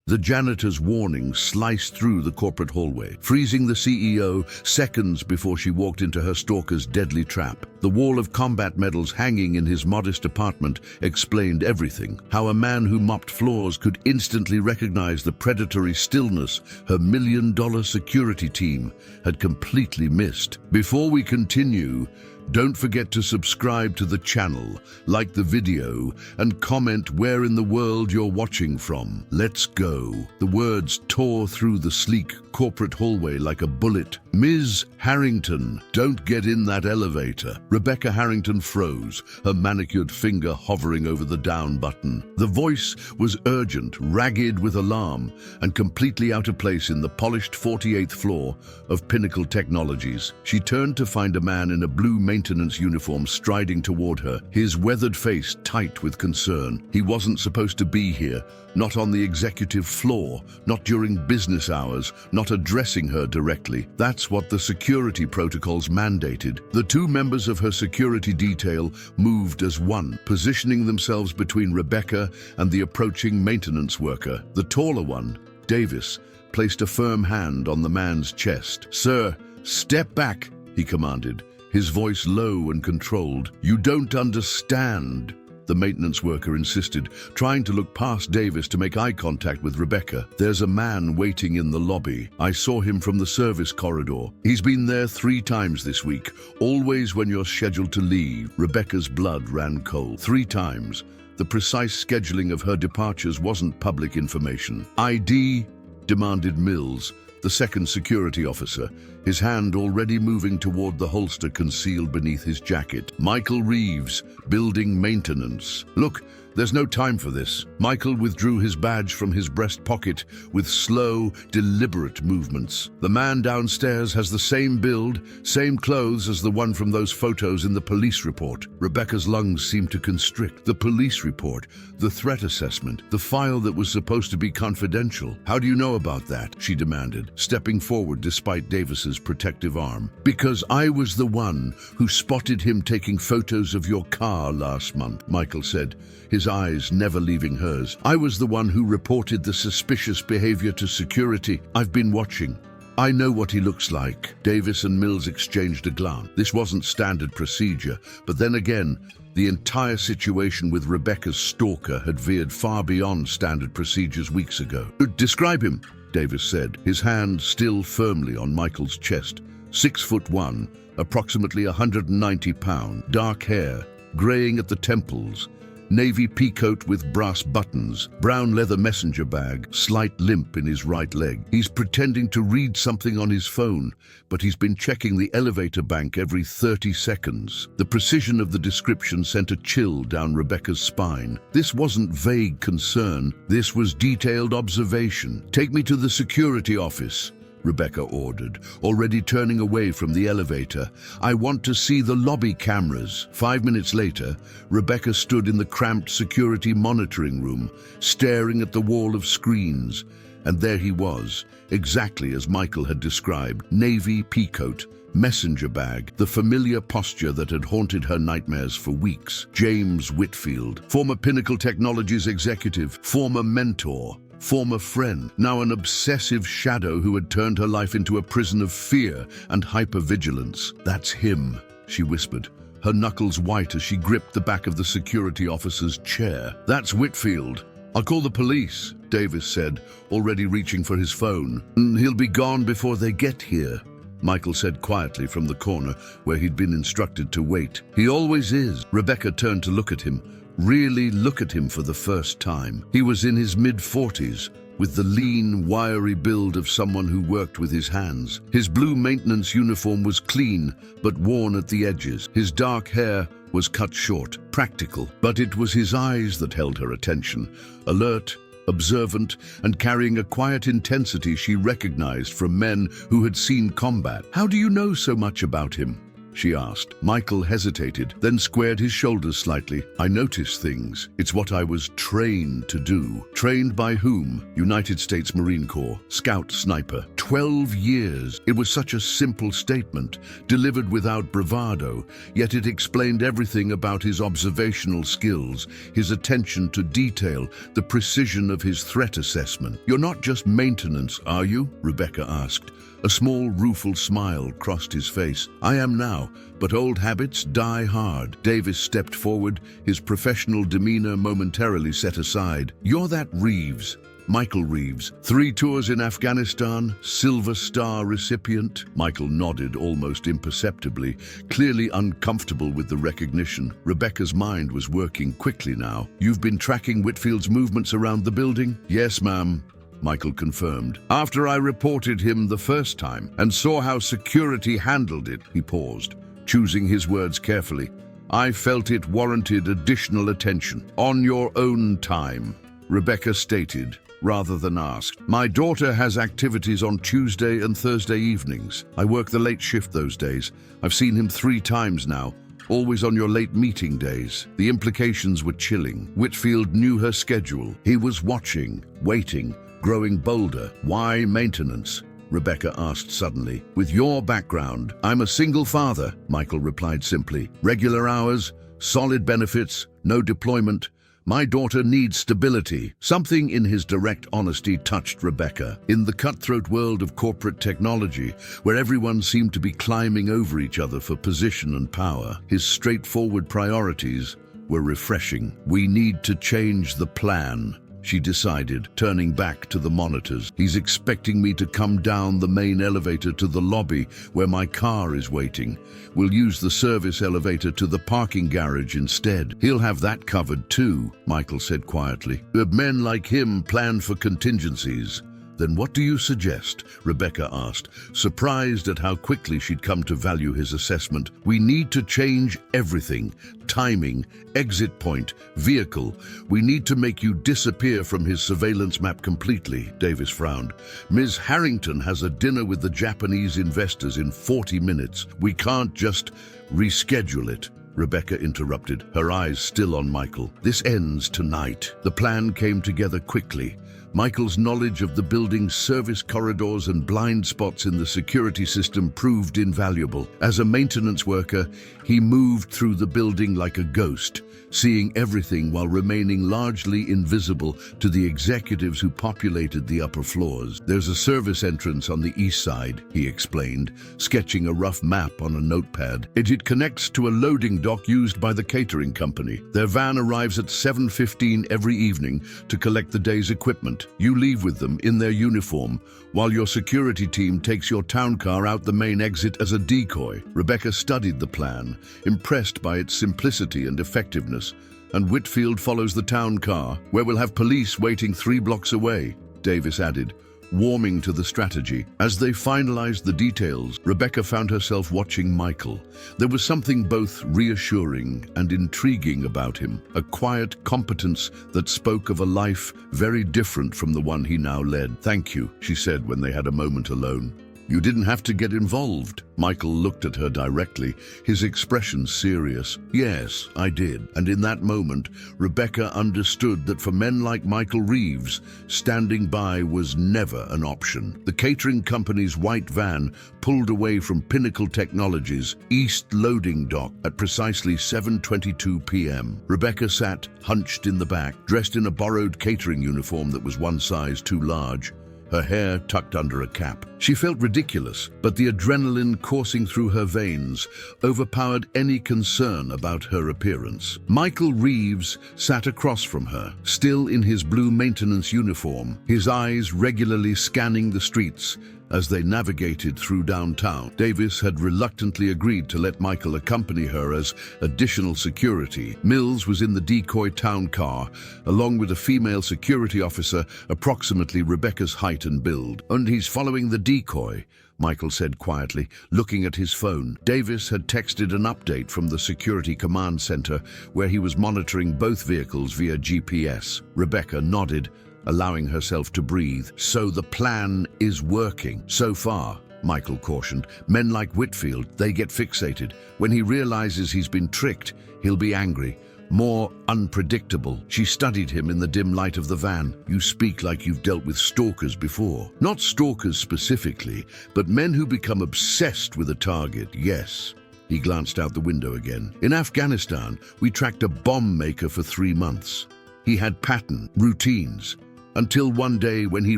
The janitor's warning sliced through the corporate hallway, freezing the CEO seconds before she walked into her stalker's deadly trap. The wall of combat medals hanging in his modest apartment explained everything. How a man who mopped floors could instantly recognize the predatory stillness her million-dollar security team had completely missed. Before we continue, don't forget to subscribe to the channel, like the video, and comment where in the world you're watching from. Let's go. The words tore through the sleek corporate hallway like a bullet. Ms. Harrington, don't get in that elevator. Rebecca Harrington froze, her manicured finger hovering over the down button. The voice was urgent, ragged with alarm, and completely out of place in the polished 48th floor of Pinnacle Technologies. She turned to find a man in a blue maintenance uniform striding toward her, his weathered face tight with concern. He wasn't supposed to be here, not on the executive floor, not during business hours, not addressing her directly. That's what the security protocols mandated. The two members of her security detail moved as one, positioning themselves between Rebecca and the approaching maintenance worker. The taller one, Davis, placed a firm hand on the man's chest. "Sir, step back," he commanded, his voice low and controlled. "You don't understand," the maintenance worker insisted, trying to look past Davis to make eye contact with Rebecca. "There's a man waiting in the lobby. I saw him from the service corridor. He's been there 3 times this week, always when you're scheduled to leave." Rebecca's blood ran cold. 3 times. The precise scheduling of her departures wasn't public information. "ID," demanded Mills, the second security officer, his hand already moving toward the holster concealed beneath his jacket. "Michael Reeves, building maintenance." "Look, there's no time for this." Michael withdrew his badge from his breast pocket with slow, deliberate movements. "The man downstairs has the same build, same clothes as the one from those photos in the police report." Rebecca's lungs seemed to constrict. The police report, the threat assessment, the file that was supposed to be confidential. "How do you know about that?" she demanded, stepping forward despite Davis's protective arm. "Because I was the one who spotted him taking photos of your car last month," Michael said, his eyes never leaving hers. "I was the one who reported the suspicious behavior to security. I've been watching. I know what he looks like." Davis and Mills exchanged a glance. This wasn't standard procedure, but then again, the entire situation with Rebecca's stalker had veered far beyond standard procedures weeks ago. "Describe him," Davis said, his hand still firmly on Michael's chest. 6'1", approximately 190 pounds, dark hair, graying at the temples, navy peacoat with brass buttons, brown leather messenger bag, slight limp in his right leg. He's pretending to read something on his phone, but he's been checking the elevator bank every 30 seconds. The precision of the description sent a chill down Rebecca's spine. This wasn't vague concern, this was detailed observation. "Take me to the security office," Rebecca ordered, already turning away from the elevator. "I want to see the lobby cameras." 5 minutes later, Rebecca stood in the cramped security monitoring room, staring at the wall of screens. And there he was, exactly as Michael had described. Navy peacoat, messenger bag, the familiar posture that had haunted her nightmares for weeks. James Whitfield, former Pinnacle Technologies executive, former mentor, former friend, now an obsessive shadow who had turned her life into a prison of fear and hypervigilance. "That's him," she whispered, her knuckles white as she gripped the back of the security officer's chair. "That's Whitfield. I'll call the police," Davis said, already reaching for his phone. "He'll be gone before they get here," Michael said quietly from the corner where he'd been instructed to wait. "He always is." Rebecca turned to look at him, really look at him for the first time. He was in his mid-40s, with the lean, wiry build of someone who worked with his hands. His blue maintenance uniform was clean, but worn at the edges. His dark hair was cut short, practical, but it was his eyes that held her attention, alert, observant, and carrying a quiet intensity she recognized from men who had seen combat. "How do you know so much about him?" she asked. Michael hesitated, then squared his shoulders slightly. I notice things. It's what I was trained to do. Trained by whom? United States Marine Corps. Scout sniper. 12 years. It was such a simple statement, delivered without bravado, yet it explained everything about his observational skills, his attention to detail, the precision of his threat assessment. You're not just maintenance, are you? Rebecca asked. A small, rueful smile crossed his face. I am now, but old habits die hard. Davis stepped forward, his professional demeanor momentarily set aside. You're that Reeves. Michael Reeves. 3 tours in Afghanistan, Silver Star recipient. Michael nodded almost imperceptibly, clearly uncomfortable with the recognition. Rebecca's mind was working quickly now. You've been tracking Whitfield's movements around the building? Yes, ma'am, Michael confirmed. After I reported him the first time and saw how security handled it, he paused, choosing his words carefully. I felt it warranted additional attention. On your own time, Rebecca stated, rather than asked. My daughter has activities on Tuesday and Thursday evenings. I work the late shift those days. I've seen him 3 times now, always on your late meeting days. The implications were chilling. Whitfield knew her schedule. He was watching, waiting, growing bolder. Why maintenance? Rebecca asked suddenly. With your background, I'm a single father, Michael replied simply. Regular hours, solid benefits, no deployment. My daughter needs stability. Something in his direct honesty touched Rebecca. In the cutthroat world of corporate technology, where everyone seemed to be climbing over each other for position and power, his straightforward priorities were refreshing. We need to change the plan, she decided, turning back to the monitors. He's expecting me to come down the main elevator to the lobby where my car is waiting. We'll use the service elevator to the parking garage instead. He'll have that covered too, Michael said quietly. Men like him plan for contingencies. Then what do you suggest? Rebecca asked, surprised at how quickly she'd come to value his assessment. We need to change everything. Timing, exit point, vehicle. We need to make you disappear from his surveillance map completely, Davis frowned. Ms. Harrington has a dinner with the Japanese investors in 40 minutes. We can't just reschedule it. Rebecca interrupted, her eyes still on Michael. This ends tonight. The plan came together quickly. Michael's knowledge of the building's service corridors and blind spots in the security system proved invaluable. As a maintenance worker, he moved through the building like a ghost, seeing everything while remaining largely invisible to the executives who populated the upper floors. There's a service entrance on the east side, he explained, sketching a rough map on a notepad. It connects to a loading dock used by the catering company. Their van arrives at 7:15 every evening to collect the day's equipment. You leave with them in their uniform, while your security team takes your town car out the main exit as a decoy. Rebecca studied the plan, impressed by its simplicity and effectiveness. And Whitfield follows the town car, where we'll have police waiting 3 blocks away, Davis added, warming to the strategy. As they finalized the details, Rebecca found herself watching Michael. There was something both reassuring and intriguing about him, a quiet competence that spoke of a life very different from the one he now led. Thank you, she said when they had a moment alone. You didn't have to get involved. Michael looked at her directly, his expression serious. Yes, I did. And in that moment, Rebecca understood that for men like Michael Reeves, standing by was never an option. The catering company's white van pulled away from Pinnacle Technologies' East Loading Dock at precisely 7:22 p.m. Rebecca sat, hunched in the back, dressed in a borrowed catering uniform that was one size too large, her hair tucked under a cap. She felt ridiculous, but the adrenaline coursing through her veins overpowered any concern about her appearance. Michael Reeves sat across from her, still in his blue maintenance uniform, his eyes regularly scanning the streets as they navigated through downtown. Davis had reluctantly agreed to let Michael accompany her as additional security. Mills was in the decoy town car, along with a female security officer approximately Rebecca's height and build. And he's following the decoy, Michael said quietly, looking at his phone. Davis had texted an update from the security command center, where he was monitoring both vehicles via GPS. Rebecca nodded, allowing herself to breathe. So the plan is working. So far, Michael cautioned. Men like Whitfield, they get fixated. When he realizes he's been tricked, he'll be angry. More unpredictable. She studied him in the dim light of the van. You speak like you've dealt with stalkers before. Not stalkers specifically, but men who become obsessed with a target, yes. He glanced out the window again. In Afghanistan, we tracked a bomb maker for 3 months. He had pattern, routines, until one day when he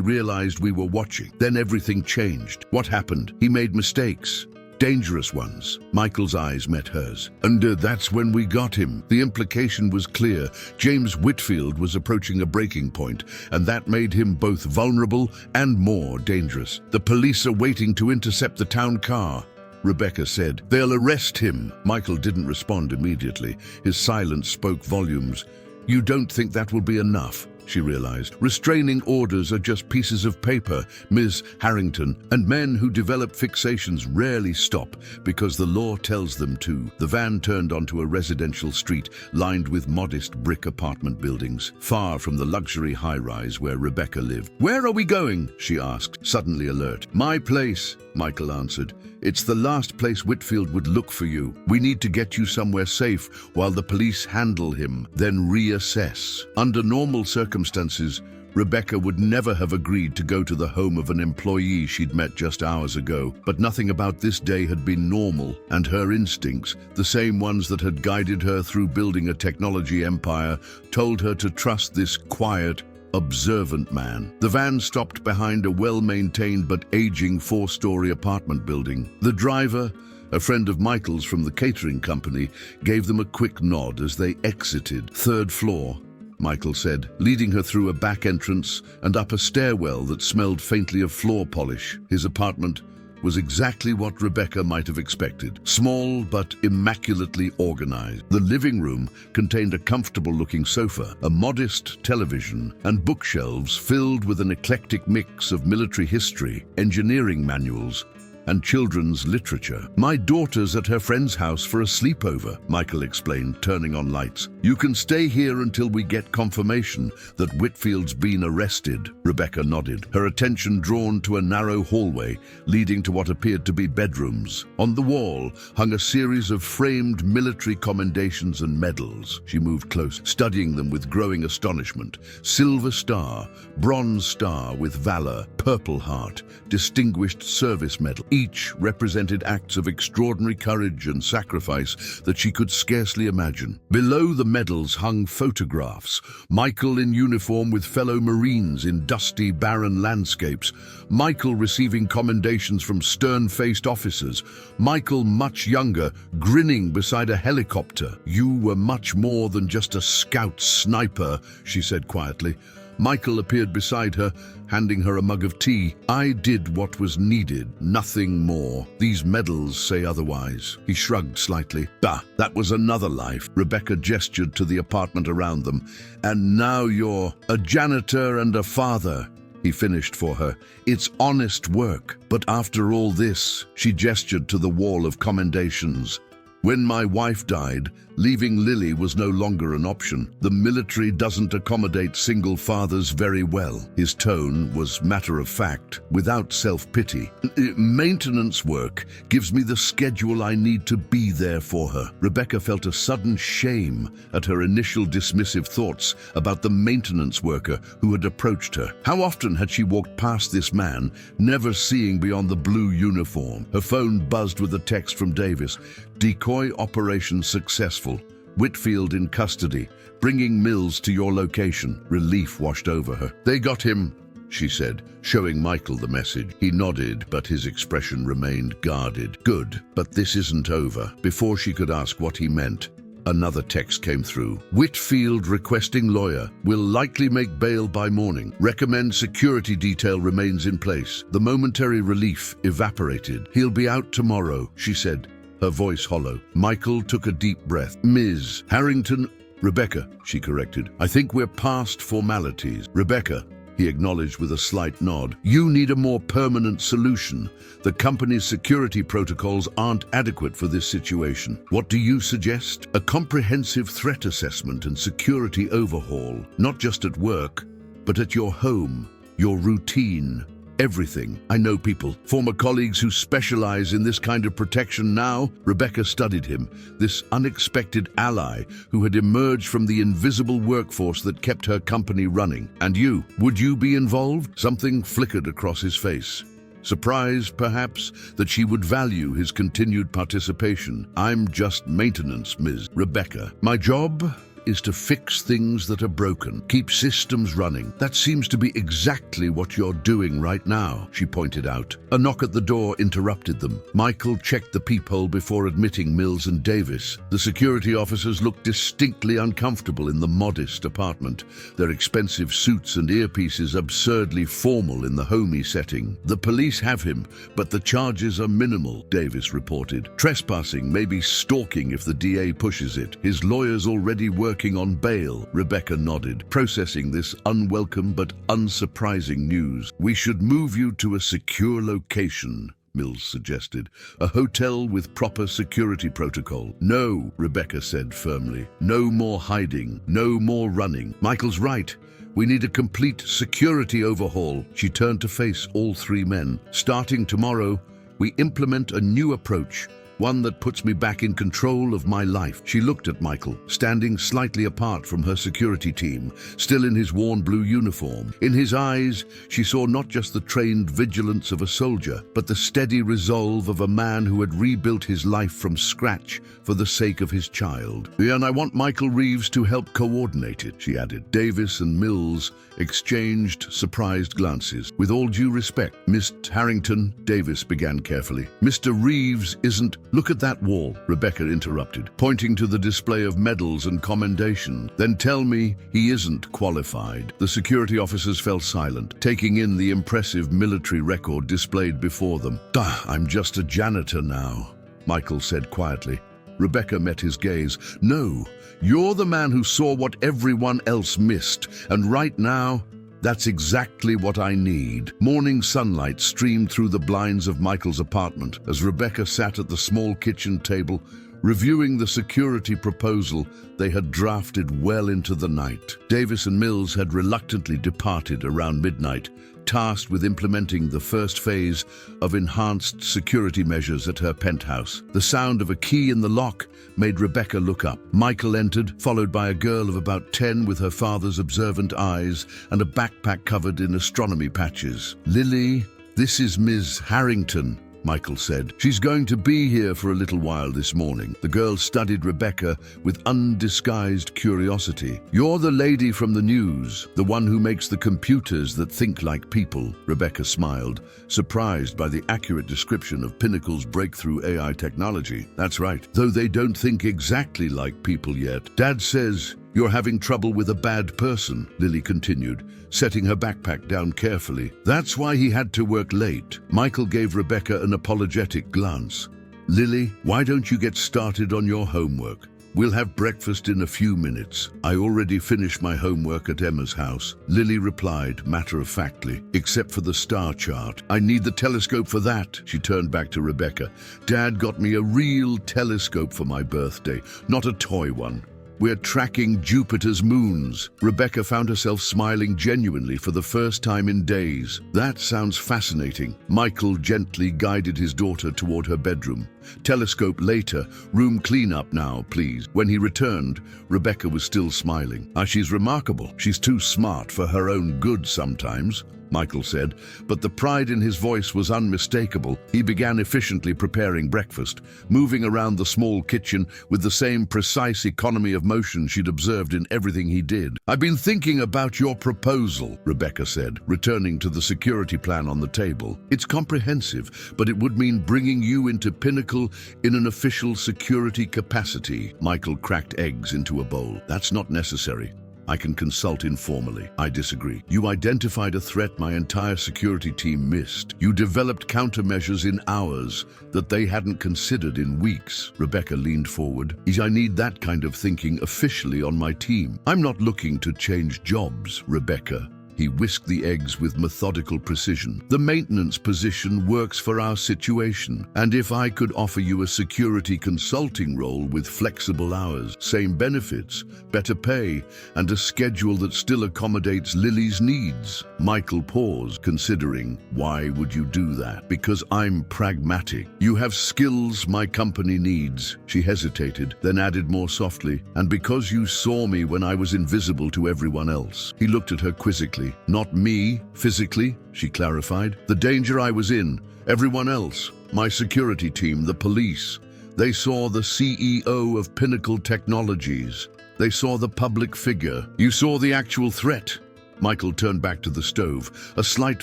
realized we were watching. Then everything changed. What happened? He made mistakes. Dangerous ones. Michael's eyes met hers. And that's when we got him. The implication was clear. James Whitfield was approaching a breaking point, and that made him both vulnerable and more dangerous. The police are waiting to intercept the town car, Rebecca said. They'll arrest him. Michael didn't respond immediately. His silence spoke volumes. You don't think that will be enough? She realized. Restraining orders are just pieces of paper, Ms. Harrington, and men who develop fixations rarely stop because the law tells them to. The van turned onto a residential street lined with modest brick apartment buildings, far from the luxury high-rise where Rebecca lived. Where are we going? She asked, suddenly alert. My place, Michael answered. It's the last place Whitfield would look for you. We need to get you somewhere safe while the police handle him, then reassess. Under normal circumstances, Rebecca would never have agreed to go to the home of an employee she'd met just hours ago. But nothing about this day had been normal, and her instincts, the same ones that had guided her through building a technology empire, told her to trust this quiet, observant man. The van stopped behind a well-maintained but aging 4-story apartment building. The driver, a friend of Michael's from the catering company, gave them a quick nod as they exited. 3rd floor, Michael said, leading her through a back entrance and up a stairwell that smelled faintly of floor polish. His apartment was exactly what Rebecca might have expected. Small but immaculately organized. The living room contained a comfortable-looking sofa, a modest television, and bookshelves filled with an eclectic mix of military history, engineering manuals, and children's literature. My daughter's at her friend's house for a sleepover, Michael explained, turning on lights. You can stay here until we get confirmation that Whitfield's been arrested. Rebecca nodded, her attention drawn to a narrow hallway leading to what appeared to be bedrooms. On the wall hung a series of framed military commendations and medals. She moved close, studying them with growing astonishment. Silver Star, Bronze Star with Valor, Purple Heart, Distinguished Service Medal. Each represented acts of extraordinary courage and sacrifice that she could scarcely imagine. Below the medals hung photographs. Michael in uniform with fellow Marines in dusty, barren landscapes. Michael receiving commendations from stern-faced officers. Michael, much younger, grinning beside a helicopter. You were much more than just a scout sniper, she said quietly. Michael appeared beside her, handing her a mug of tea. I did what was needed, nothing more. These medals say otherwise. He shrugged slightly. Bah, that was another life. Rebecca gestured to the apartment around them. And now you're a janitor and a father, he finished for her. It's honest work. But after all this, she gestured to the wall of commendations. When my wife died, leaving Lily was no longer an option. The military doesn't accommodate single fathers very well. His tone was matter-of-fact, without self-pity. Maintenance work gives me the schedule I need to be there for her. Rebecca felt a sudden shame at her initial dismissive thoughts about the maintenance worker who had approached her. How often had she walked past this man, never seeing beyond the blue uniform? Her phone buzzed with a text from Davis. Decoy operation successful. Whitfield in custody. Bringing Mills to your location. Relief washed over her. They got him, she said, showing Michael the message. He nodded, but his expression remained guarded. Good, but this isn't over. Before she could ask what he meant, another text came through. Whitfield requesting lawyer. Will likely make bail by morning. Recommend security detail remains in place. The momentary relief evaporated. He'll be out tomorrow, she said, her voice hollow. Michael took a deep breath. Ms. Harrington, Rebecca, she corrected. I think we're past formalities. Rebecca, he acknowledged with a slight nod. You need a more permanent solution. The company's security protocols aren't adequate for this situation. What do you suggest? A comprehensive threat assessment and security overhaul, not just at work, but at your home, your routine, Everything. I know people, former colleagues who specialize in this kind of protection now. Rebecca studied him, this unexpected ally who had emerged from the invisible workforce that kept her company running. And you, would you be involved? Something flickered across his face. Surprise, perhaps, that she would value his continued participation. I'm just maintenance, Ms. Rebecca. My job is to fix things that are broken, keep systems running. That seems to be exactly what you're doing right now, she pointed out. A knock at the door interrupted them. Michael checked the peephole before admitting Mills and Davis. The security officers looked distinctly uncomfortable in the modest apartment, their expensive suits and earpieces absurdly formal in the homey setting. The police have him, but the charges are minimal, Davis reported. Trespassing, maybe stalking if the DA pushes it. His lawyer's already working on bail, Rebecca nodded, processing this unwelcome but unsurprising news. We should move you to a secure location, Mills suggested. A hotel with proper security protocol. No, Rebecca said firmly. No more hiding, no more running. Michael's right. We need a complete security overhaul. She turned to face all three men. Starting tomorrow, we implement a new approach. One that puts me back in control of my life. She looked at Michael, standing slightly apart from her security team, still in his worn blue uniform. In his eyes, she saw not just the trained vigilance of a soldier, but the steady resolve of a man who had rebuilt his life from scratch for the sake of his child. And I want Michael Reeves to help coordinate it, she added. Davis and Mills exchanged surprised glances. With all due respect, Miss Harrington, Davis began carefully. Mr. Reeves isn't... Look at that wall, Rebecca interrupted, pointing to the display of medals and commendation. Then tell me he isn't qualified. The security officers fell silent, taking in the impressive military record displayed before them. I'm just a janitor now, Michael said quietly. Rebecca met his gaze. No, you're the man who saw what everyone else missed, and right now, that's exactly what I need. Morning sunlight streamed through the blinds of Michael's apartment as Rebecca sat at the small kitchen table, reviewing the security proposal they had drafted well into the night. Davis and Mills had reluctantly departed around midnight, tasked with implementing the first phase of enhanced security measures at her penthouse. The sound of a key in the lock made Rebecca look up. Michael entered, followed by a girl of about 10 with her father's observant eyes and a backpack covered in astronomy patches. Lily, this is Ms. Harrington, Michael said. She's going to be here for a little while this morning. The girl studied Rebecca with undisguised curiosity. You're the lady from the news, the one who makes the computers that think like people. Rebecca smiled, surprised by the accurate description of Pinnacle's breakthrough AI technology. That's right, though they don't think exactly like people yet. Dad says you're having trouble with a bad person, Lily continued, setting her backpack down carefully. That's why he had to work late. Michael gave Rebecca an apologetic glance. Lily, why don't you get started on your homework? We'll have breakfast in a few minutes. I already finished my homework at Emma's house, Lily replied matter-of-factly, except for the star chart. I need the telescope for that, she turned back to Rebecca. Dad got me a real telescope for my birthday, not a toy one. We're tracking Jupiter's moons. Rebecca found herself smiling genuinely for the first time in days. That sounds fascinating. Michael gently guided his daughter toward her bedroom. Telescope later, room cleanup now, please. When he returned, Rebecca was still smiling. She's remarkable. She's too smart for her own good sometimes, Michael said, but the pride in his voice was unmistakable. He began efficiently preparing breakfast, moving around the small kitchen with the same precise economy of motion she'd observed in everything he did. I've been thinking about your proposal, Rebecca said, returning to the security plan on the table. It's comprehensive, but it would mean bringing you into Pinnacle in an official security capacity. Michael cracked eggs into a bowl. That's not necessary. I can consult informally. I disagree. You identified a threat my entire security team missed. You developed countermeasures in hours that they hadn't considered in weeks. Rebecca leaned forward. I need that kind of thinking officially on my team. I'm not looking to change jobs, Rebecca. He whisked the eggs with methodical precision. "The maintenance position works for our situation, and if I could offer you a security consulting role with flexible hours, same benefits, better pay, and a schedule that still accommodates Lily's needs." Michael paused, considering, "Why would you do that?" "Because I'm pragmatic. You have skills my company needs." She hesitated, then added more softly, "And because you saw me when I was invisible to everyone else." He looked at her quizzically. "Not me, physically," she clarified. "The danger I was in, everyone else, my security team, the police. They saw the CEO of Pinnacle Technologies. They saw the public figure. You saw the actual threat." Michael turned back to the stove, a slight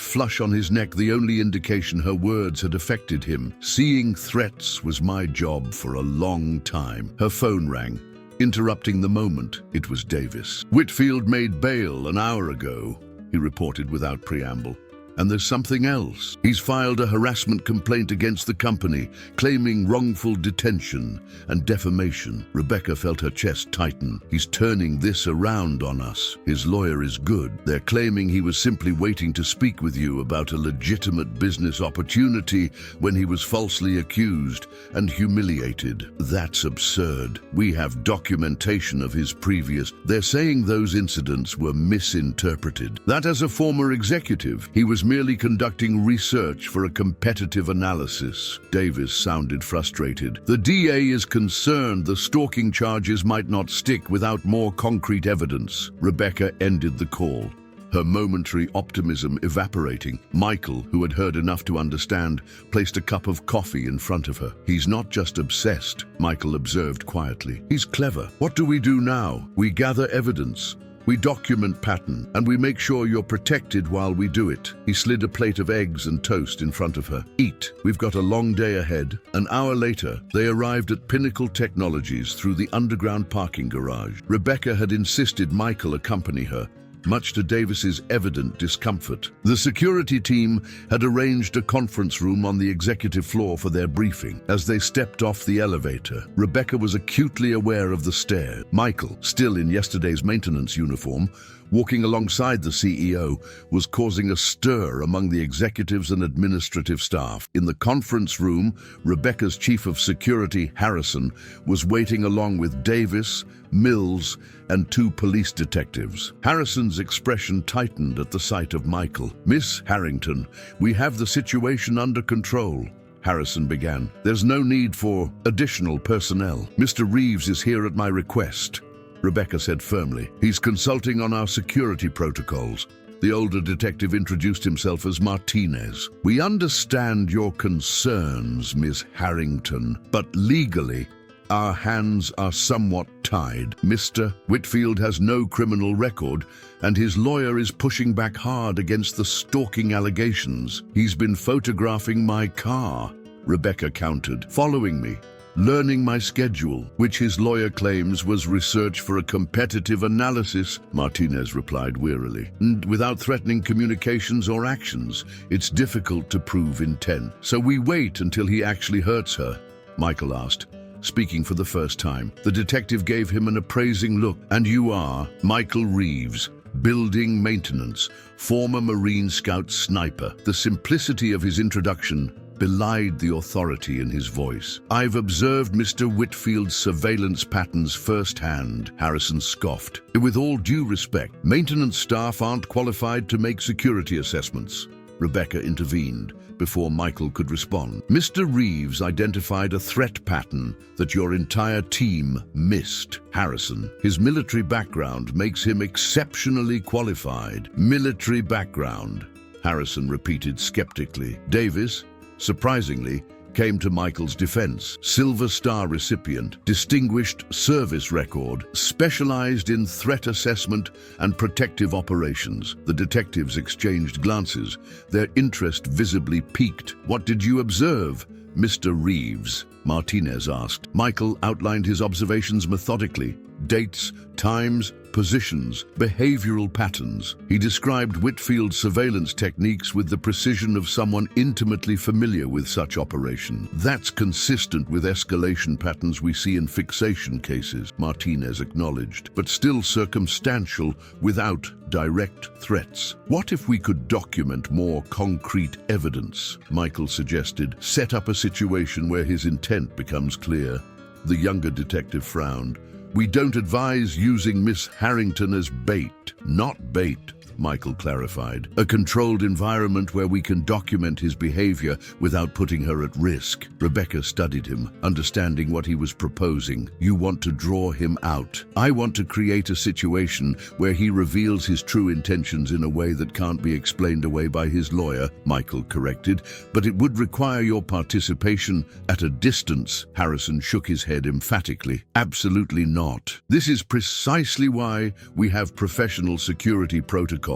flush on his neck the only indication her words had affected him. "Seeing threats was my job for a long time." Her phone rang. Interrupting the moment, it was Davis. "Whitfield made bail an hour ago," he reported without preamble. "And there's something else. He's filed a harassment complaint against the company, claiming wrongful detention and defamation." Rebecca felt her chest tighten. "He's turning this around on us. His lawyer is good. They're claiming he was simply waiting to speak with you about a legitimate business opportunity when he was falsely accused and humiliated." "That's absurd. We have documentation of his previous..." "They're saying those incidents were misinterpreted. That as a former executive, he was merely conducting research for a competitive analysis." Davis sounded frustrated. "The DA is concerned the stalking charges might not stick without more concrete evidence." Rebecca ended the call, her momentary optimism evaporating. Michael, who had heard enough to understand, placed a cup of coffee in front of her. "He's not just obsessed," Michael observed quietly. "He's clever. What do we do now? We gather evidence. We document pattern, and we make sure you're protected while we do it." He slid a plate of eggs and toast in front of her. "Eat. We've got a long day ahead." An hour later, they arrived at Pinnacle Technologies through the underground parking garage. Rebecca had insisted Michael accompany her, much to Davis's evident discomfort. The security team had arranged a conference room on the executive floor for their briefing. As they stepped off the elevator, Rebecca was acutely aware of the stare. Michael, still in yesterday's maintenance uniform, walking alongside the CEO, was causing a stir among the executives and administrative staff. In the conference room, Rebecca's chief of security, Harrison, was waiting along with Davis, Mills, and 2 police detectives. Harrison's expression tightened at the sight of Michael. "Miss Harrington, we have the situation under control," Harrison began. "There's no need for additional personnel. Mr. Reeves is here at my request," Rebecca said firmly. "He's consulting on our security protocols." The older detective introduced himself as Martinez. "We understand your concerns, Miss Harrington, but legally, our hands are somewhat tied. Mr. Whitfield has no criminal record, and his lawyer is pushing back hard against the stalking allegations. He's been photographing my car," Rebecca countered, "following me, learning my schedule, which his lawyer claims was research for a competitive analysis," Martinez replied wearily. "And without threatening communications or actions, it's difficult to prove intent. So we wait until he actually hurts her?" Michael asked, speaking for the first time. The detective gave him an appraising look. "And you are Michael Reeves, building maintenance, former Marine Scout sniper." The simplicity of his introduction belied the authority in his voice. "I've observed Mr. Whitfield's surveillance patterns firsthand," Harrison scoffed. "With all due respect, maintenance staff aren't qualified to make security assessments," Rebecca intervened before Michael could respond. "Mr. Reeves identified a threat pattern that your entire team missed." Harrison, "His military background makes him exceptionally qualified." "Military background," Harrison repeated skeptically. Davis, surprisingly, came to Michael's defense. "Silver Star recipient, distinguished service record, specialized in threat assessment and protective operations." The detectives exchanged glances, their interest visibly piqued. "What did you observe, Mr. Reeves?" Martinez asked. Michael outlined his observations methodically, dates, times, positions, behavioral patterns. He described Whitfield's surveillance techniques with the precision of someone intimately familiar with such operation. That's consistent with escalation patterns we see in fixation cases, Martinez acknowledged, but still circumstantial without direct threats. What if we could document more concrete evidence? Michael suggested. Set up a situation where his intent becomes clear. The younger detective frowned. We don't advise using Miss Harrington as bait. Not bait, Michael clarified. A controlled environment where we can document his behavior without putting her at risk. Rebecca studied him, understanding what he was proposing. You want to draw him out. I want to create a situation where he reveals his true intentions in a way that can't be explained away by his lawyer, Michael corrected, but it would require your participation at a distance. Harrison shook his head emphatically. Absolutely not. This is precisely why we have professional security protocols.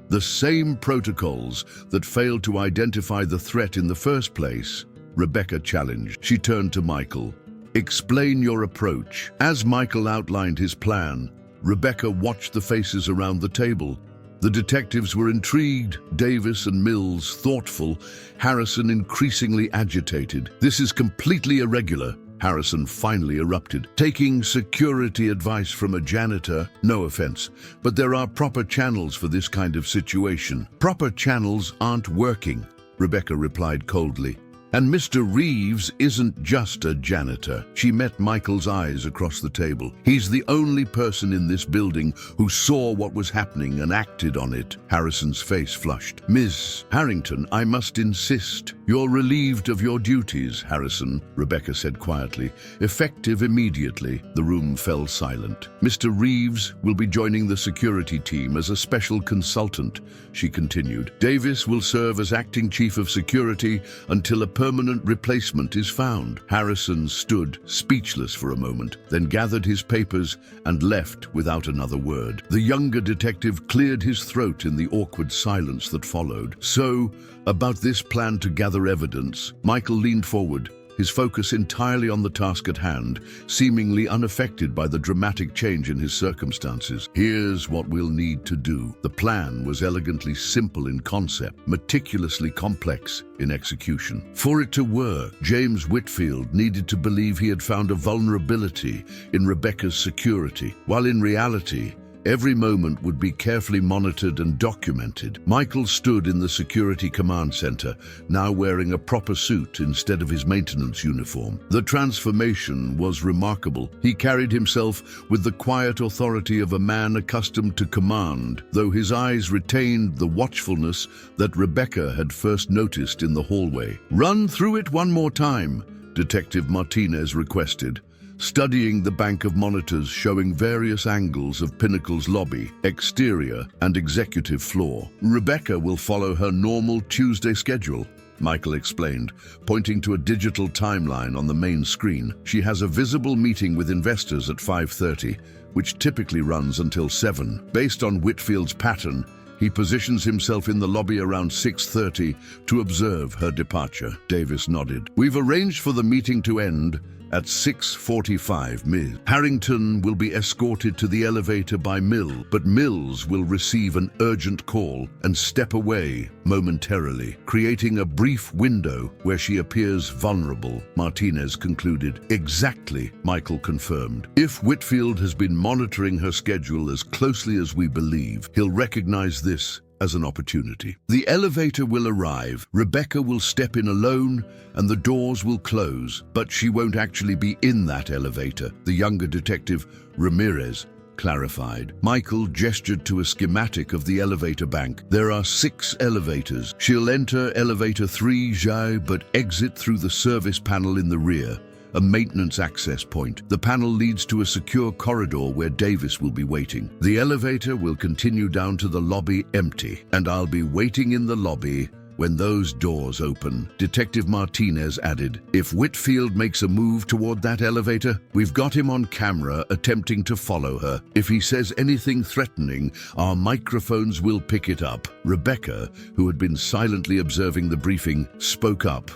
The same protocols that failed to identify the threat in the first place, Rebecca challenged. She turned to Michael. Explain your approach. As Michael outlined his plan, Rebecca watched the faces around the table. The detectives were intrigued, Davis and Mills thoughtful, Harrison increasingly agitated. This is completely irregular, Harrison finally erupted. Taking security advice from a janitor? No offense, but there are proper channels for this kind of situation. Proper channels aren't working, Rebecca replied coldly. And Mr. Reeves isn't just a janitor. She met Michael's eyes across the table. He's the only person in this building who saw what was happening and acted on it. Harrison's face flushed. Miss Harrington, I must insist. You're relieved of your duties, Harrison, Rebecca said quietly. Effective immediately. The room fell silent. Mr. Reeves will be joining the security team as a special consultant, she continued. Davis will serve as acting chief of security until a permanent replacement is found. Harrison stood speechless for a moment, then gathered his papers and left without another word. The younger detective cleared his throat in the awkward silence that followed. So, about this plan to gather evidence, Michael leaned forward, his focus entirely on the task at hand, seemingly unaffected by the dramatic change in his circumstances. Here's what we'll need to do. The plan was elegantly simple in concept, meticulously complex in execution. For it to work, James Whitfield needed to believe he had found a vulnerability in Rebecca's security, while in reality, every moment would be carefully monitored and documented. Michael stood in the security command center, now wearing a proper suit instead of his maintenance uniform. The transformation was remarkable. He carried himself with the quiet authority of a man accustomed to command, though his eyes retained the watchfulness that Rebecca had first noticed in the hallway. Run through it one more time, Detective Martinez requested, studying the bank of monitors showing various angles of Pinnacle's lobby, exterior, and executive floor. Rebecca will follow her normal Tuesday schedule, Michael explained, pointing to a digital timeline on the main screen. She has a visible meeting with investors at 5:30, which typically runs until 7. Based on Whitfield's pattern, he positions himself in the lobby around 6:30 to observe her departure. Davis nodded. We've arranged for the meeting to end at 6:45, Ms. Harrington will be escorted to the elevator by Mill, but Mills will receive an urgent call and step away momentarily, creating a brief window where she appears vulnerable, Martinez concluded. Exactly, Michael confirmed. If Whitfield has been monitoring her schedule as closely as we believe, he'll recognize this as an opportunity. The elevator will arrive, Rebecca will step in alone, and the doors will close, but she won't actually be in that elevator, the younger detective, Ramirez, clarified. Michael gestured to a schematic of the elevator bank. There are 6 elevators. She'll enter elevator 3J, but exit through the service panel in the rear, a maintenance access point. The panel leads to a secure corridor where Davis will be waiting. The elevator will continue down to the lobby empty, and I'll be waiting in the lobby when those doors open. Detective Martinez added, if Whitfield makes a move toward that elevator, we've got him on camera attempting to follow her. If he says anything threatening, our microphones will pick it up. Rebecca, who had been silently observing the briefing, spoke up.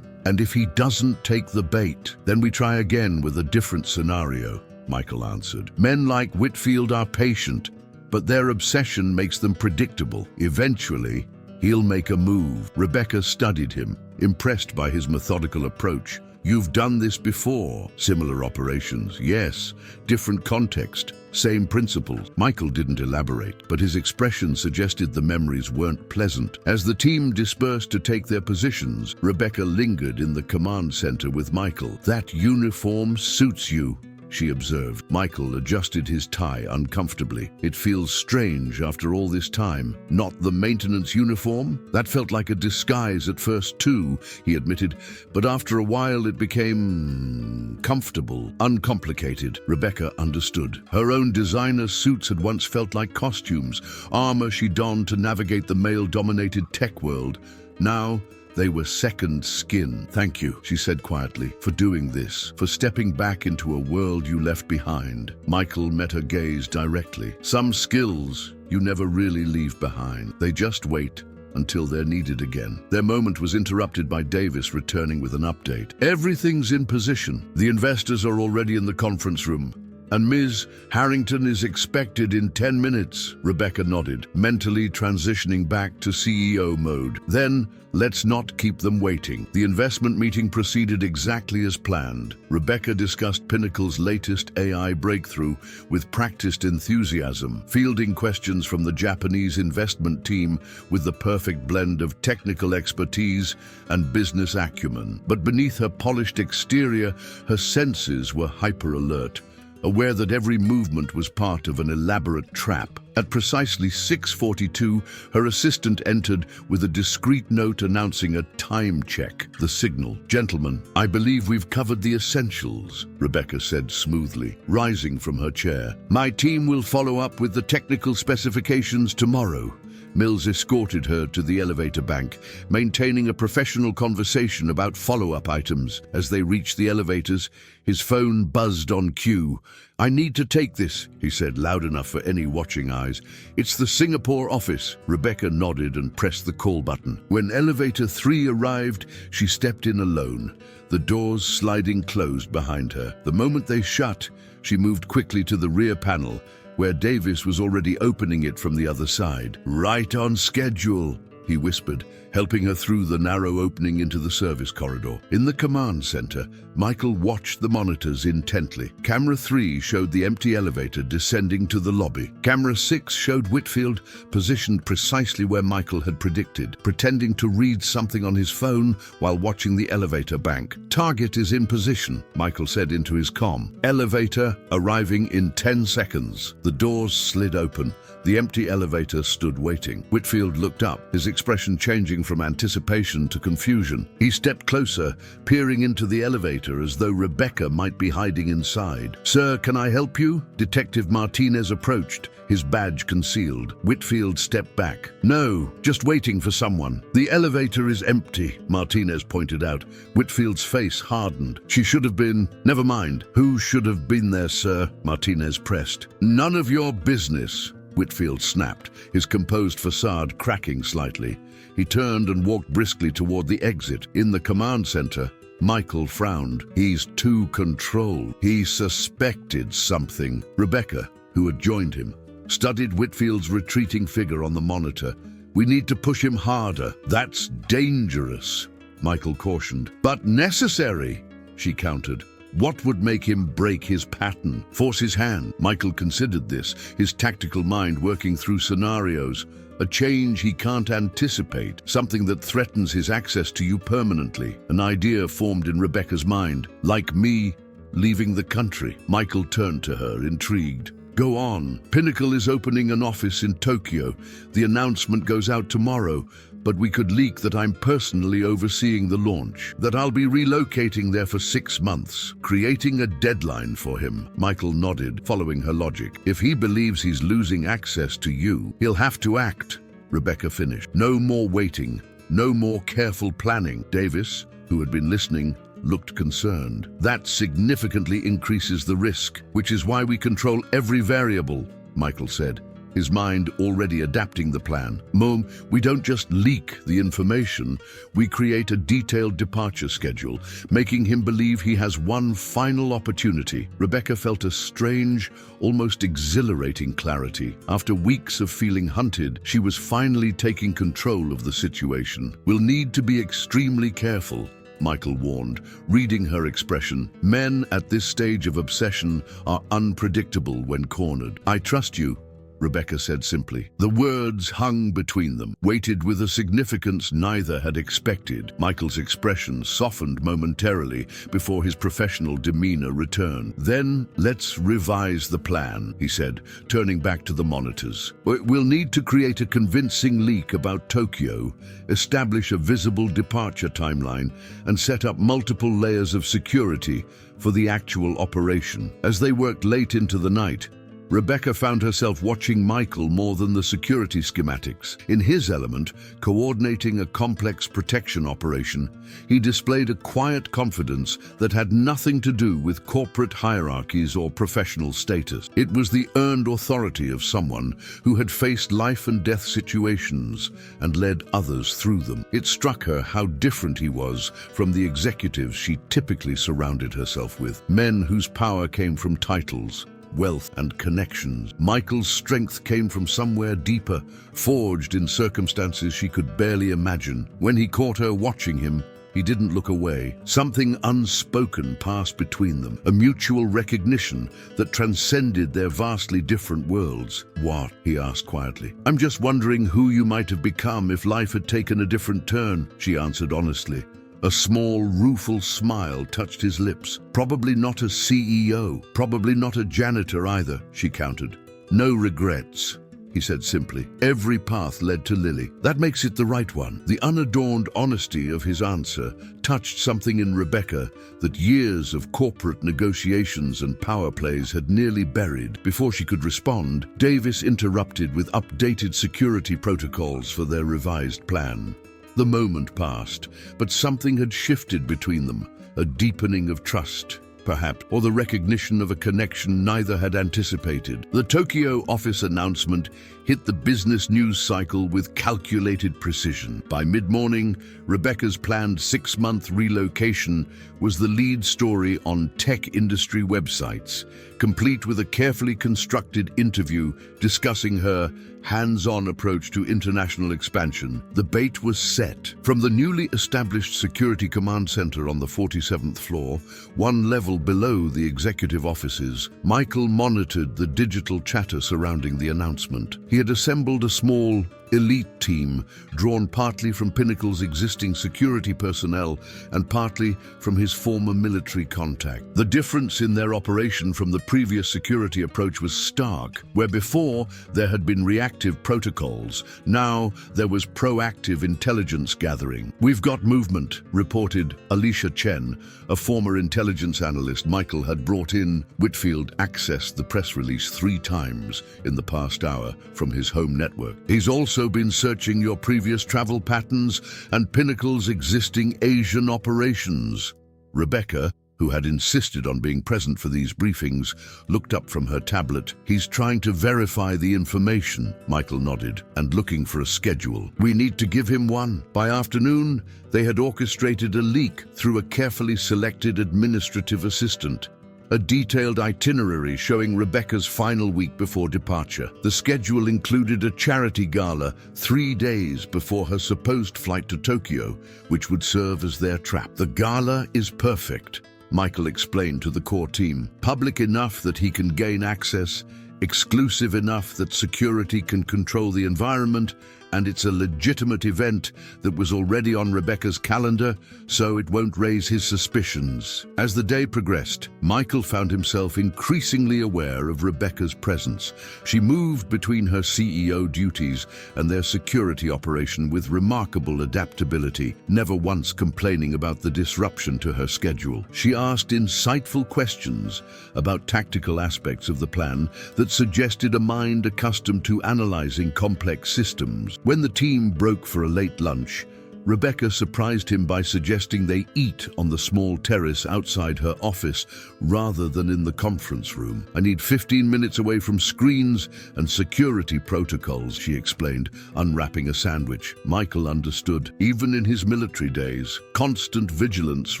And if he doesn't take the bait, then we try again with a different scenario. Michael answered. Men like Whitfield are patient, but their obsession makes them predictable. Eventually, he'll make a move. Rebecca studied him, impressed by his methodical approach. You've done this before. Similar operations, yes. Different context, same principles. Michael didn't elaborate, but his expression suggested the memories weren't pleasant. As the team dispersed to take their positions, Rebecca lingered in the command center with Michael. That uniform suits you, she observed. Michael adjusted his tie uncomfortably. It feels strange after all this time. Not the maintenance uniform? That felt like a disguise at first too, he admitted, but after a while it became comfortable, uncomplicated. Rebecca understood. Her own designer suits had once felt like costumes, armor she donned to navigate the male-dominated tech world. Now, they were second skin. Thank you, she said quietly, for doing this, for stepping back into a world you left behind. Michael met her gaze directly. Some skills you never really leave behind. They just wait until they're needed again. Their moment was interrupted by Davis returning with an update. Everything's in position. The investors are already in the conference room, and Ms. Harrington is expected in 10 minutes. Rebecca nodded, mentally transitioning back to CEO mode. Then, let's not keep them waiting. The investment meeting proceeded exactly as planned. Rebecca discussed Pinnacle's latest AI breakthrough with practiced enthusiasm, fielding questions from the Japanese investment team with the perfect blend of technical expertise and business acumen. But beneath her polished exterior, her senses were hyper-alert, aware that every movement was part of an elaborate trap. At precisely 6:42, her assistant entered with a discreet note announcing a time check. The signal. Gentlemen, I believe we've covered the essentials, Rebecca said smoothly, rising from her chair. My team will follow up with the technical specifications tomorrow. Mills escorted her to the elevator bank, maintaining a professional conversation about follow-up items. As they reached the elevators, his phone buzzed on cue. I need to take this, he said, loud enough for any watching eyes. It's the Singapore office. Rebecca nodded and pressed the call button. When elevator 3 arrived, she stepped in alone, the doors sliding closed behind her. The moment they shut, she moved quickly to the rear panel, where Davis was already opening it from the other side. Right on schedule, he whispered, helping her through the narrow opening into the service corridor. In the command center, Michael watched the monitors intently. Camera 3 showed the empty elevator descending to the lobby. Camera 6 showed Whitfield positioned precisely where Michael had predicted, pretending to read something on his phone while watching the elevator bank. Target is in position, Michael said into his comm. Elevator arriving in 10 seconds. The doors slid open. The empty elevator stood waiting. Whitfield looked up, his expression changing from anticipation to confusion. He stepped closer, peering into the elevator as though Rebecca might be hiding inside. Sir, can I help you? Detective Martinez approached, his badge concealed. Whitfield stepped back. No, just waiting for someone. The elevator is empty, Martinez pointed out. Whitfield's face hardened. She should have been... Never mind. Who should have been there, sir? Martinez pressed. None of your business, Whitfield snapped, his composed facade cracking slightly. He turned and walked briskly toward the exit. In the command center, Michael frowned. He's too controlled. He suspected something. Rebecca, who had joined him, studied Whitfield's retreating figure on the monitor. We need to push him harder. That's dangerous, Michael cautioned. But necessary, she countered. What would make him break his pattern? Force his hand? Michael considered this, his tactical mind working through scenarios. A change he can't anticipate, something that threatens his access to you permanently. An idea formed in Rebecca's mind. Like me, leaving the country. Michael turned to her, intrigued. Go on. Pinnacle is opening an office in Tokyo. The announcement goes out tomorrow. But we could leak that I'm personally overseeing the launch, that I'll be relocating there for 6 months, creating a deadline for him. Michael nodded, following her logic. If he believes he's losing access to you, he'll have to act, Rebecca finished. No more waiting, no more careful planning. Davis, who had been listening, looked concerned. That significantly increases the risk, which is why we control every variable, Michael said. his mind already adapting the plan. "Mom, we don't just leak the information, we create a detailed departure schedule, making him believe he has one final opportunity." Rebecca felt a strange, almost exhilarating clarity. After weeks of feeling hunted, she was finally taking control of the situation. "We'll need to be extremely careful," Michael warned, reading her expression. "Men at this stage of obsession are unpredictable when cornered." "I trust you," Rebecca said simply. The words hung between them, weighted with a significance neither had expected. Michael's expression softened momentarily before his professional demeanor returned. "Then let's revise the plan," he said, turning back to the monitors. "We'll need to create a convincing leak about Tokyo, establish a visible departure timeline, and set up multiple layers of security for the actual operation." As they worked late into the night, Rebecca found herself watching Michael more than the security schematics. In his element, coordinating a complex protection operation, he displayed a quiet confidence that had nothing to do with corporate hierarchies or professional status. It was the earned authority of someone who had faced life and death situations and led others through them. It struck her how different he was from the executives she typically surrounded herself with, men whose power came from titles, wealth, and connections. Michael's strength came from somewhere deeper, forged in circumstances she could barely imagine. When he caught her watching him, he didn't look away. Something unspoken passed between them, a mutual recognition that transcended their vastly different worlds. "What?" he asked quietly. "I'm just wondering who you might have become if life had taken a different turn," she answered honestly. A small, rueful smile touched his lips. "Probably not a CEO, probably not a janitor either," she countered. "No regrets," he said simply. "Every path led to Lily. That makes it the right one." The unadorned honesty of his answer touched something in Rebecca that years of corporate negotiations and power plays had nearly buried. Before she could respond, Davis interrupted with updated security protocols for their revised plan. The moment passed, but something had shifted between them, a deepening of trust, perhaps, or the recognition of a connection neither had anticipated. The Tokyo office announcement hit the business news cycle with calculated precision. By mid-morning, Rebecca's planned 6-month relocation was the lead story on tech industry websites, complete with a carefully constructed interview discussing her hands-on approach to international expansion. The bait was set. From the newly established Security Command Center on the 47th floor, one level below the executive offices, Michael monitored the digital chatter surrounding the announcement. He had assembled a small, elite team drawn partly from Pinnacle's existing security personnel and partly from his former military contact. The difference in their operation from the previous security approach was stark. Where before there had been reactive protocols, now there was proactive intelligence gathering. "We've got movement," reported Alicia Chen, a former intelligence analyst Michael had brought in. Whitfield accessed the press release 3 times in the past hour from his home network. "He's also been searching your previous travel patterns and Pinnacle's existing Asian operations." Rebecca, who had insisted on being present for these briefings, looked up from her tablet. "He's trying to verify the information," Michael nodded, "and looking for a schedule. We need to give him one." By afternoon, they had orchestrated a leak through a carefully selected administrative assistant. A detailed itinerary showing Rebecca's final week before departure. The schedule included a charity gala 3 days before her supposed flight to Tokyo, which would serve as their trap. "The gala is perfect," Michael explained to the core team. "Public enough that he can gain access, exclusive enough that security can control the environment, and it's a legitimate event that was already on Rebecca's calendar, so it won't raise his suspicions." As the day progressed, Michael found himself increasingly aware of Rebecca's presence. She moved between her CEO duties and their security operation with remarkable adaptability, never once complaining about the disruption to her schedule. She asked insightful questions about tactical aspects of the plan that suggested a mind accustomed to analyzing complex systems. When the team broke for a late lunch, Rebecca surprised him by suggesting they eat on the small terrace outside her office rather than in the conference room. "I need 15 minutes away from screens and security protocols," she explained, unwrapping a sandwich. Michael understood. Even in his military days, constant vigilance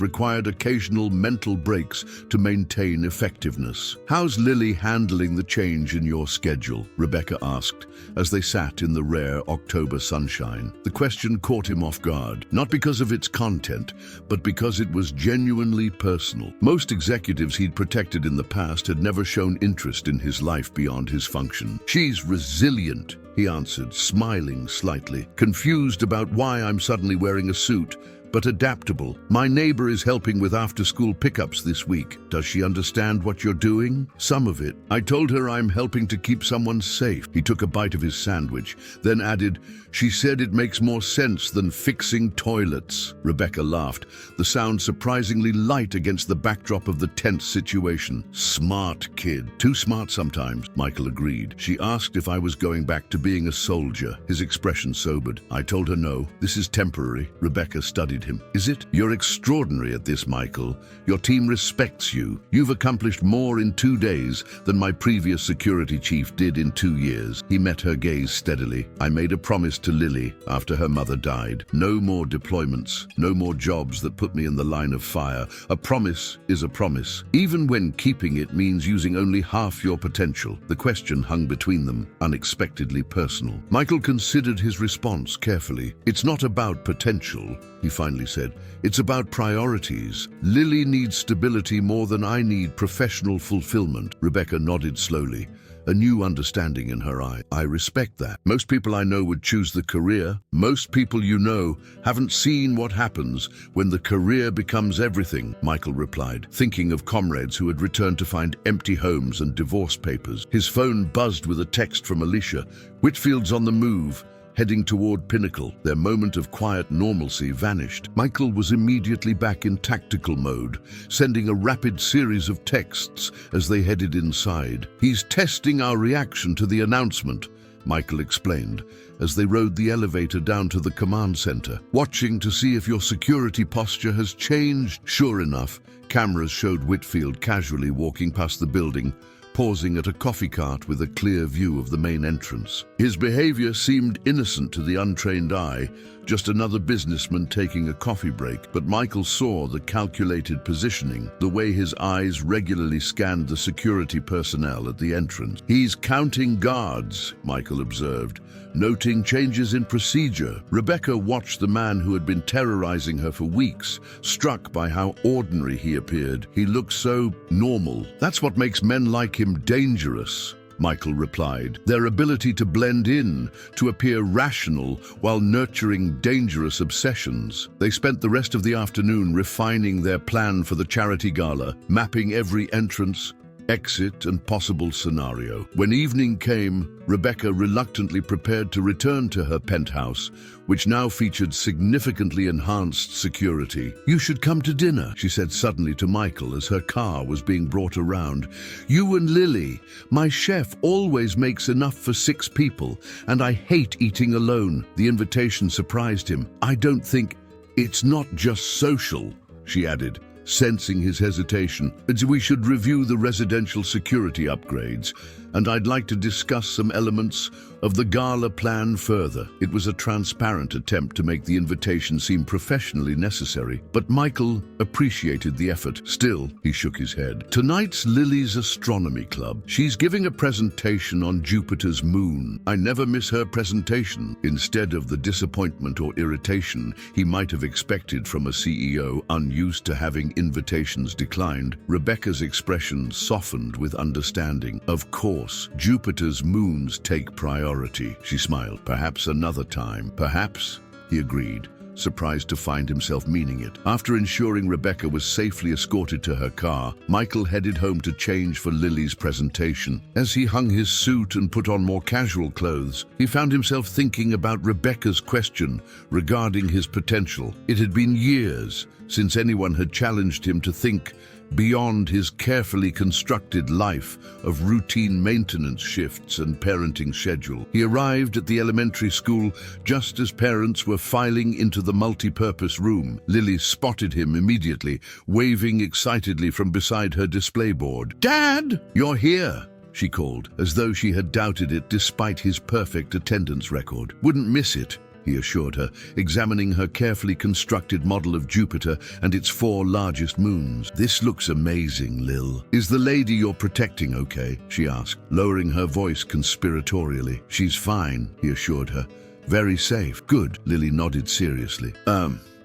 required occasional mental breaks to maintain effectiveness. "How's Lily handling the change in your schedule?" Rebecca asked, as they sat in the rare October sunshine. The question caught him off guard, not because of its content, but because it was genuinely personal. Most executives he'd protected in the past had never shown interest in his life beyond his function. "She's resilient," he answered, smiling slightly. "Confused about why I'm suddenly wearing a suit, but adaptable. My neighbor is helping with after-school pickups this week. Does she understand what you're doing?" "Some of it. I told her I'm helping to keep someone safe." He took a bite of his sandwich, then added, "She said it makes more sense than fixing toilets." Rebecca laughed, the sound surprisingly light against the backdrop of the tense situation. "Smart kid. Too smart sometimes," Michael agreed. "She asked if I was going back to being a soldier." His expression sobered. "I told her no. This is temporary." Rebecca studied him. "Is it? You're extraordinary at this, Michael. Your team respects you. You've accomplished more in 2 days than my previous security chief did in 2 years. He met her gaze steadily. "I made a promise to Lily after her mother died. No more deployments, no more jobs that put me in the line of fire. A promise is a promise, even when keeping it means using only half your potential." The question hung between them, unexpectedly personal. Michael considered his response carefully. "It's not about potential," he finally said. "It's about priorities. Lily needs stability more than I need professional fulfillment." Rebecca nodded slowly, a new understanding in her eye. "I respect that. Most people I know would choose the career. Most people you know haven't seen what happens when the career becomes everything," Michael replied, thinking of comrades who had returned to find empty homes and divorce papers. His phone buzzed with a text from Alicia. "Whitfield's on the move, heading toward Pinnacle." Their moment of quiet normalcy vanished. Michael was immediately back in tactical mode, sending a rapid series of texts as they headed inside. "He's testing our reaction to the announcement," Michael explained, as they rode the elevator down to the command center. "Watching to see if your security posture has changed." Sure enough, cameras showed Whitfield casually walking past the building, pausing at a coffee cart with a clear view of the main entrance. His behavior seemed innocent to the untrained eye, just another businessman taking a coffee break, but Michael saw the calculated positioning, the way his eyes regularly scanned the security personnel at the entrance. "He's counting guards," Michael observed, noting changes in procedure. Rebecca watched the man who had been terrorizing her for weeks, struck by how ordinary he appeared. He looked so normal. "That's what makes men like him dangerous," Michael replied. "Their ability to blend in, to appear rational while nurturing dangerous obsessions." They spent the rest of the afternoon refining their plan for the charity gala, mapping every entrance, exit, and possible scenario. When evening came, Rebecca reluctantly prepared to return to her penthouse, which now featured significantly enhanced security. "You should come to dinner," she said suddenly to Michael as her car was being brought around. "You and Lily. My chef always makes enough for 6 people, and I hate eating alone." The invitation surprised him. "I don't think it's not just social," she added, sensing his hesitation. "We should review the residential security upgrades, and I'd like to discuss some elements of the gala plan further." It was a transparent attempt to make the invitation seem professionally necessary, but Michael appreciated the effort. Still, he shook his head. "Tonight's Lily's astronomy club. She's giving a presentation on Jupiter's moon. I never miss her presentation." Instead of the disappointment or irritation he might have expected from a CEO unused to having invitations declined, Rebecca's expression softened with understanding. "Of course, Jupiter's moons take priority," she smiled. "Perhaps another time." "Perhaps," he agreed, surprised to find himself meaning it. After ensuring Rebecca was safely escorted to her car, Michael headed home to change for Lily's presentation. As he hung his suit and put on more casual clothes, he found himself thinking about Rebecca's question regarding his potential. It had been years since anyone had challenged him to think beyond his carefully constructed life of routine maintenance shifts and parenting schedule. He arrived at the elementary school just as parents were filing into the multi-purpose room. Lily spotted him immediately, waving excitedly from beside her display board. "Dad, you're here!" she called, as though she had doubted it despite his perfect attendance record. "Wouldn't miss it," he assured her, examining her carefully constructed model of Jupiter and its 4 largest moons. "This looks amazing, Lil. Is the lady you're protecting okay?" she asked, lowering her voice conspiratorially. "She's fine," he assured her. "Very safe." "Good," Lily nodded seriously.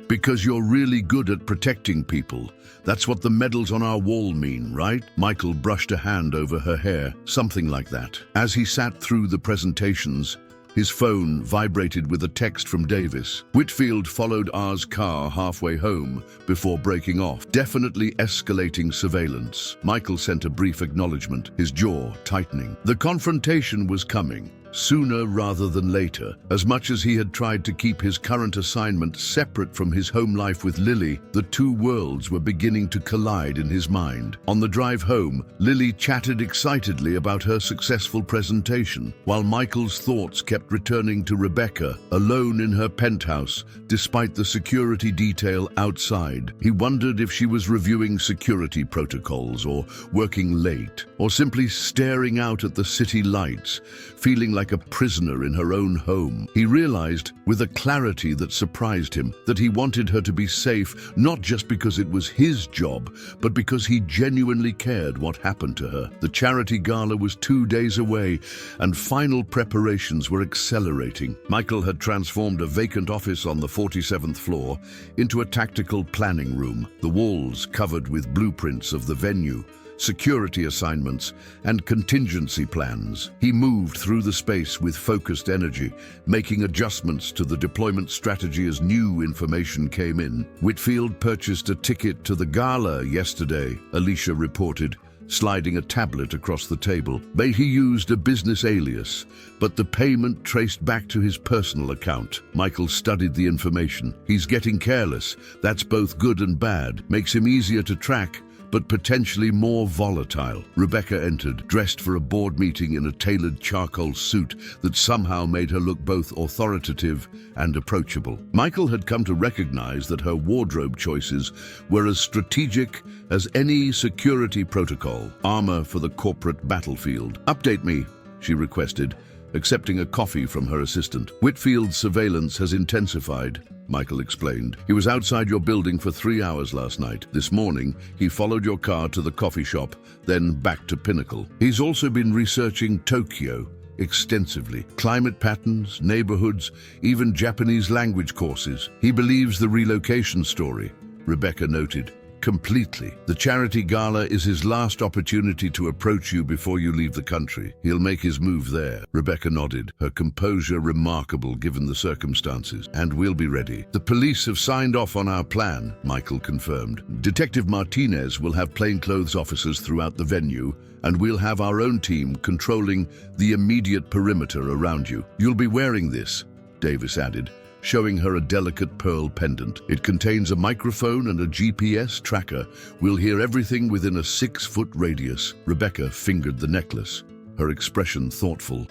Because you're really good at protecting people. That's what the medals on our wall mean, right?" Michael brushed a hand over her hair. "Something like that." As he sat through the presentations, his phone vibrated with a text from Davis. Whitfield followed R's car halfway home before breaking off. "Definitely escalating surveillance." Michael sent a brief acknowledgement, his jaw tightening. The confrontation was coming, sooner rather than later. As much as he had tried to keep his current assignment separate from his home life with Lily, the two worlds were beginning to collide in his mind. On the drive home, Lily chatted excitedly about her successful presentation, while Michael's thoughts kept returning to Rebecca, alone in her penthouse, despite the security detail outside. He wondered if she was reviewing security protocols, or working late, or simply staring out at the city lights, feeling like a prisoner in her own home. He realized, with a clarity that surprised him, that he wanted her to be safe, not just because it was his job, but because he genuinely cared what happened to her. The charity gala was 2 days away, and final preparations were accelerating. Michael had transformed a vacant office on the 47th floor into a tactical planning room, the walls covered with blueprints of the venue, security assignments, and contingency plans. He moved through the space with focused energy, making adjustments to the deployment strategy as new information came in. "Whitfield purchased a ticket to the gala yesterday," Alicia reported, sliding a tablet across the table. He used a business alias, but the payment traced back to his personal account. Michael studied the information. "He's getting careless. That's both good and bad. Makes him easier to track, but potentially more volatile." Rebecca entered, dressed for a board meeting in a tailored charcoal suit that somehow made her look both authoritative and approachable. Michael had come to recognize that her wardrobe choices were as strategic as any security protocol. Armor for the corporate battlefield. "Update me," she requested, accepting a coffee from her assistant. "Whitfield's surveillance has intensified," Michael explained. "He was outside your building for 3 hours last night. This morning, he followed your car to the coffee shop, then back to Pinnacle. He's also been researching Tokyo extensively. Climate patterns, neighborhoods, even Japanese language courses. He believes the relocation story," Rebecca noted. "Completely. The charity gala is his last opportunity to approach you before you leave the country. He'll make his move there." Rebecca nodded, her composure remarkable given the circumstances. "And we'll be ready." "The police have signed off on our plan," Michael confirmed. "Detective Martinez will have plainclothes officers throughout the venue, and we'll have our own team controlling the immediate perimeter around you. You'll be wearing this," Davis added, showing her a delicate pearl pendant. "It contains a microphone and a GPS tracker. We'll hear everything within a 6-foot radius." Rebecca fingered the necklace, her expression thoughtful.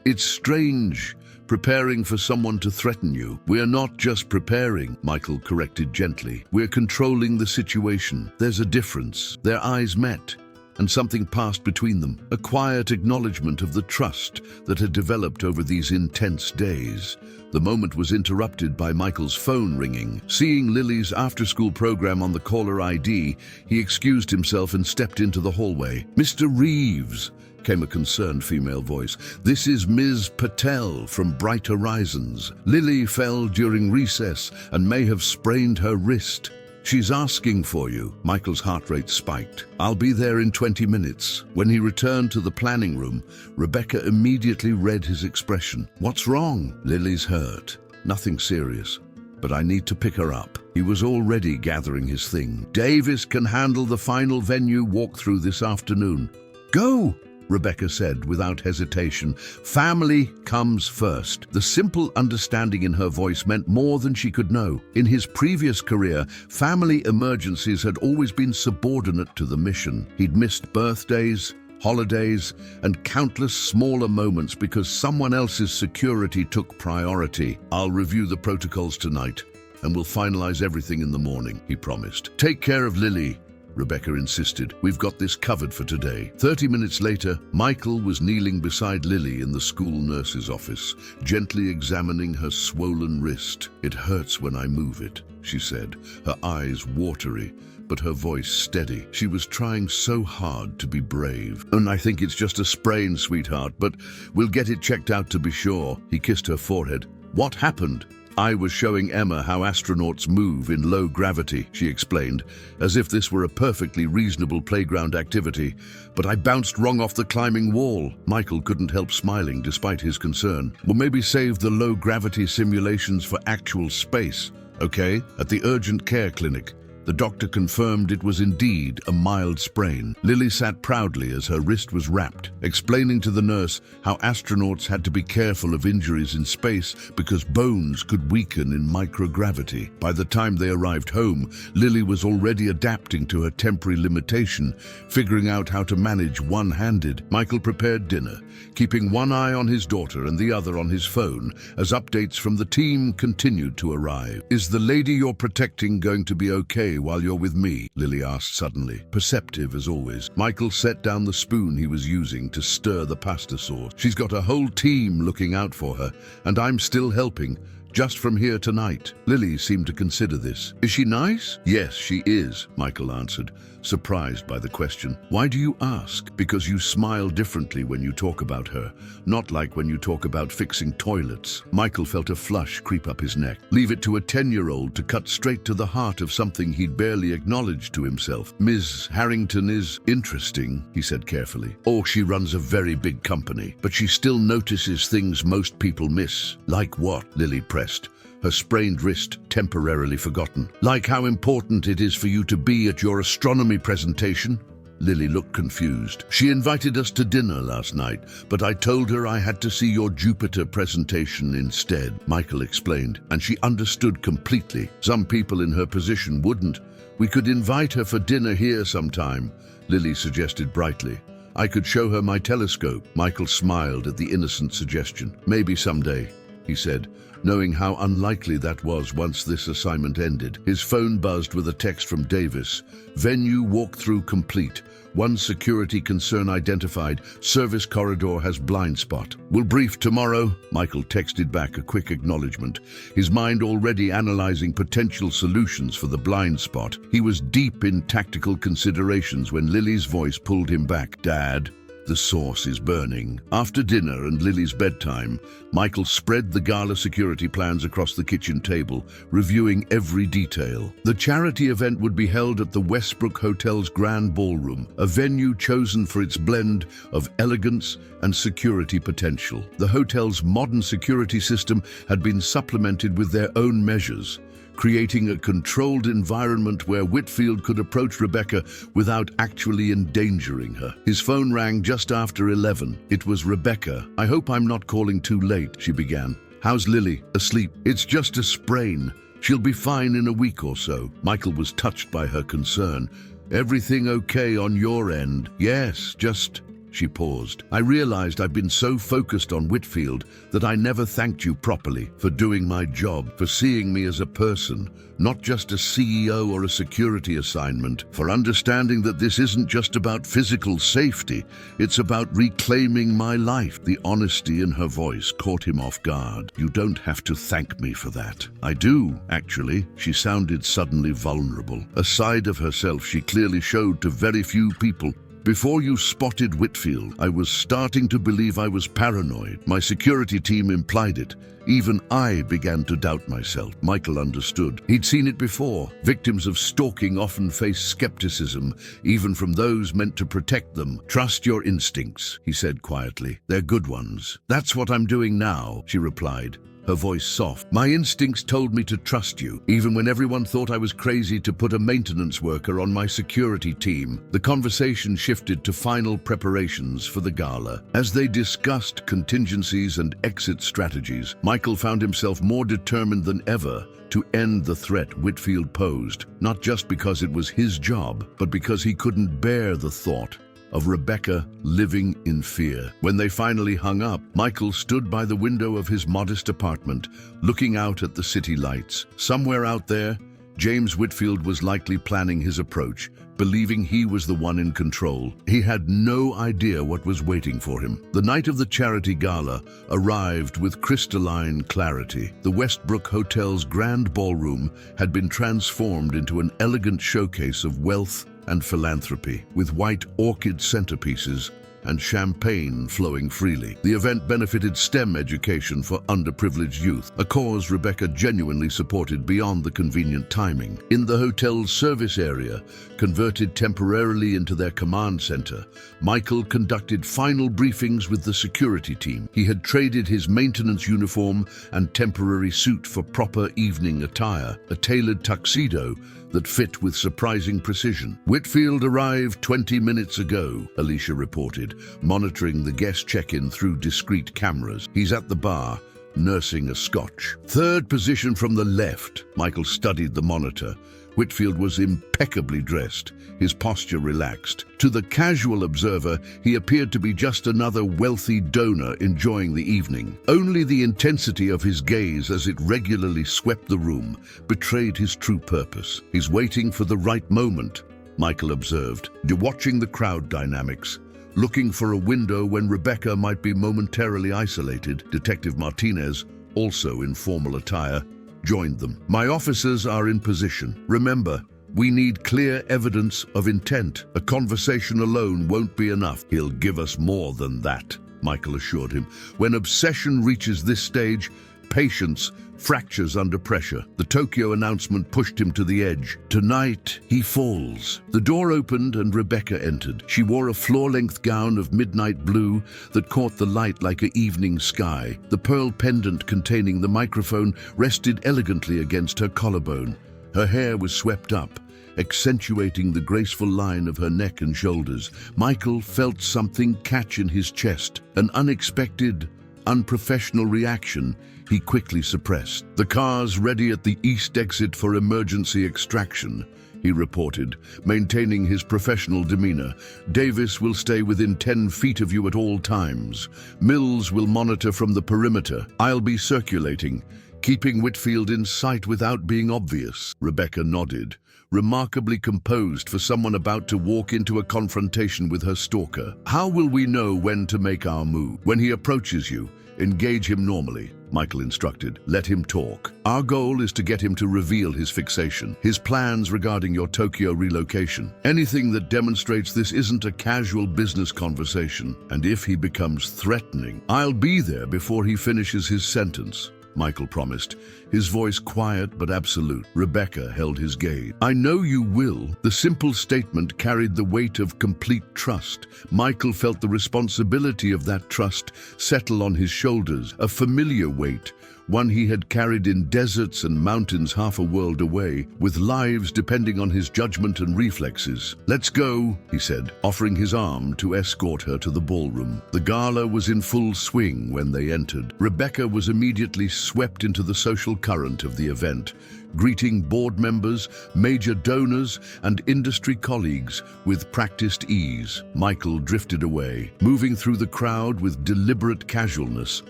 It's strange, preparing for someone to threaten you." "We're not just preparing," Michael corrected gently. "We're controlling the situation. There's a difference." Their eyes met, and something passed between them, a quiet acknowledgement of the trust that had developed over these intense days. The moment was interrupted by Michael's phone ringing. Seeing Lily's after-school program on the caller ID, he excused himself and stepped into the hallway. "Mr. Reeves," came a concerned female voice. "This is Ms. Patel from Bright Horizons. Lily fell during recess and may have sprained her wrist. She's asking for you." Michael's heart rate spiked. "I'll be there in 20 minutes. When he returned to the planning room, Rebecca immediately read his expression. "What's wrong?" "Lily's hurt. Nothing serious, but I need to pick her up." He was already gathering his thing. "Davis can handle the final venue walkthrough this afternoon." "Go!" Rebecca said without hesitation. Family comes first. The simple understanding in her voice meant more than she could know. In his previous career, family emergencies had always been subordinate to the mission. He'd missed birthdays, holidays, and countless smaller moments because someone else's security took priority. I'll review the protocols tonight, and we'll finalize everything in the morning, he promised. Take care of Lily, Rebecca insisted. We've got this covered for today. 30 minutes later, Michael was kneeling beside Lily in the school nurse's office, gently examining her swollen wrist. It hurts when I move it, she said, her eyes watery, but her voice steady. She was trying so hard to be brave. And I think it's just a sprain, sweetheart, but we'll get it checked out to be sure. He kissed her forehead. What happened? I was showing Emma how astronauts move in low gravity, she explained, as if this were a perfectly reasonable playground activity, but I bounced wrong off the climbing wall. Michael couldn't help smiling despite his concern. Well, maybe save the low gravity simulations for actual space, okay? At the urgent care clinic, the doctor confirmed it was indeed a mild sprain. Lily sat proudly as her wrist was wrapped, explaining to the nurse how astronauts had to be careful of injuries in space because bones could weaken in microgravity. By the time they arrived home, Lily was already adapting to her temporary limitation, figuring out how to manage one-handed. Michael prepared dinner, keeping one eye on his daughter and the other on his phone as updates from the team continued to arrive. Is the lady you're protecting going to be okay while you're with me? Lily asked suddenly, perceptive as always. Michael set down the spoon he was using to stir the pasta sauce. She's got a whole team looking out for her, and I'm still helping, just from here tonight. Lily seemed to consider this. Is she nice? Yes, she is, Michael answered, surprised by the question. Why do you ask? Because you smile differently when you talk about her, not like when you talk about fixing toilets. Michael felt a flush creep up his neck. Leave it to a 10-year-old to cut straight to the heart of something he'd barely acknowledged to himself. Ms. Harrington is interesting, he said carefully. Oh, she runs a very big company, but she still notices things most people miss. Like what? Lily pressed, her sprained wrist temporarily forgotten. Like how important it is for you to be at your astronomy presentation? Lily looked confused. She invited us to dinner last night, but I told her I had to see your Jupiter presentation instead, Michael explained, and she understood completely. Some people in her position wouldn't. We could invite her for dinner here sometime, Lily suggested brightly. I could show her my telescope. Michael smiled at the innocent suggestion. Maybe someday, he said, knowing how unlikely that was once this assignment ended. His phone buzzed with a text from Davis. Venue walkthrough complete. One security concern identified. Service corridor has blind spot. We'll brief tomorrow, Michael texted back a quick acknowledgement, his mind already analyzing potential solutions for the blind spot. He was deep in tactical considerations when Lily's voice pulled him back. Dad, the sauce is burning. After dinner and Lily's bedtime, Michael spread the gala security plans across the kitchen table, reviewing every detail. The charity event would be held at the Westbrook Hotel's Grand Ballroom, a venue chosen for its blend of elegance and security potential. The hotel's modern security system had been supplemented with their own measures, creating a controlled environment where Whitfield could approach Rebecca without actually endangering her. His phone rang just after 11. It was Rebecca. I hope I'm not calling too late, she began. How's Lily? Asleep? It's just a sprain. She'll be fine in a week or so. Michael was touched by her concern. Everything okay on your end? Yes, just... She paused. I realized I've been so focused on Whitfield that I never thanked you properly for doing my job, for seeing me as a person, not just a CEO or a security assignment, for understanding that this isn't just about physical safety, it's about reclaiming my life. The honesty in her voice caught him off guard. You don't have to thank me for that. I do, actually. She sounded suddenly vulnerable. A side of herself she clearly showed to very few people. Before you spotted Whitfield, I was starting to believe I was paranoid. My security team implied it. Even I began to doubt myself. Michael understood. He'd seen it before. Victims of stalking often face skepticism, even from those meant to protect them. Trust your instincts, he said quietly. They're good ones. That's what I'm doing now, she replied, her voice soft. "My instincts told me to trust you, even when everyone thought I was crazy to put a maintenance worker on my security team." The conversation shifted to final preparations for the gala. As they discussed contingencies and exit strategies, Michael found himself more determined than ever to end the threat Whitfield posed, not just because it was his job, but because he couldn't bear the thought of Rebecca living in fear. When they finally hung up, Michael stood by the window of his modest apartment, looking out at the city lights. Somewhere out there, James Whitfield was likely planning his approach, believing he was the one in control. He had no idea what was waiting for him. The night of the charity gala arrived with crystalline clarity. The Westbrook Hotel's grand ballroom had been transformed into an elegant showcase of wealth and philanthropy, with white orchid centerpieces and champagne flowing freely. The event benefited STEM education for underprivileged youth, a cause Rebecca genuinely supported beyond the convenient timing. In the hotel's service area, converted temporarily into their command center, Michael conducted final briefings with the security team. He had traded his maintenance uniform and temporary suit for proper evening attire, a tailored tuxedo that fit with surprising precision. "Whitfield arrived 20 minutes ago," Alicia reported, monitoring the guest check-in through discreet cameras. "He's at the bar, nursing a scotch." "Third position from the left." Michael studied the monitor. Whitfield was impeccably dressed, his posture relaxed. To the casual observer, he appeared to be just another wealthy donor enjoying the evening. Only the intensity of his gaze as it regularly swept the room betrayed his true purpose. "He's waiting for the right moment," Michael observed, watching the crowd dynamics. Looking for a window when Rebecca might be momentarily isolated. Detective Martinez, also in formal attire, joined them. "My officers are in position. Remember, we need clear evidence of intent. A conversation alone won't be enough." "He'll give us more than that," Michael assured him. "When obsession reaches this stage, patience fractures under pressure." The Tokyo announcement pushed him to the edge. "Tonight, he falls." The door opened and Rebecca entered. She wore a floor-length gown of midnight blue that caught the light like an evening sky. The pearl pendant containing the microphone rested elegantly against her collarbone. Her hair was swept up, accentuating the graceful line of her neck and shoulders. Michael felt something catch in his chest, an unexpected, unprofessional reaction he quickly suppressed. "The car's ready at the east exit for emergency extraction," he reported, maintaining his professional demeanor. "Davis will stay within 10 feet of you at all times. Mills will monitor from the perimeter. I'll be circulating, keeping Whitfield in sight without being obvious." Rebecca nodded, remarkably composed for someone about to walk into a confrontation with her stalker. "How will we know when to make our move?" "When he approaches you, engage him normally," Michael instructed. "Let him talk. Our goal is to get him to reveal his fixation, his plans regarding your Tokyo relocation. Anything that demonstrates this isn't a casual business conversation. And if he becomes threatening, I'll be there before he finishes his sentence," Michael promised, his voice quiet but absolute. Rebecca held his gaze. "I know you will." The simple statement carried the weight of complete trust. Michael felt the responsibility of that trust settle on his shoulders, a familiar weight, one he had carried in deserts and mountains half a world away, with lives depending on his judgment and reflexes. "Let's go," he said, offering his arm to escort her to the ballroom. The gala was in full swing when they entered. Rebecca was immediately swept into the social current of the event, greeting board members, major donors, and industry colleagues with practiced ease. Michael drifted away, moving through the crowd with deliberate casualness,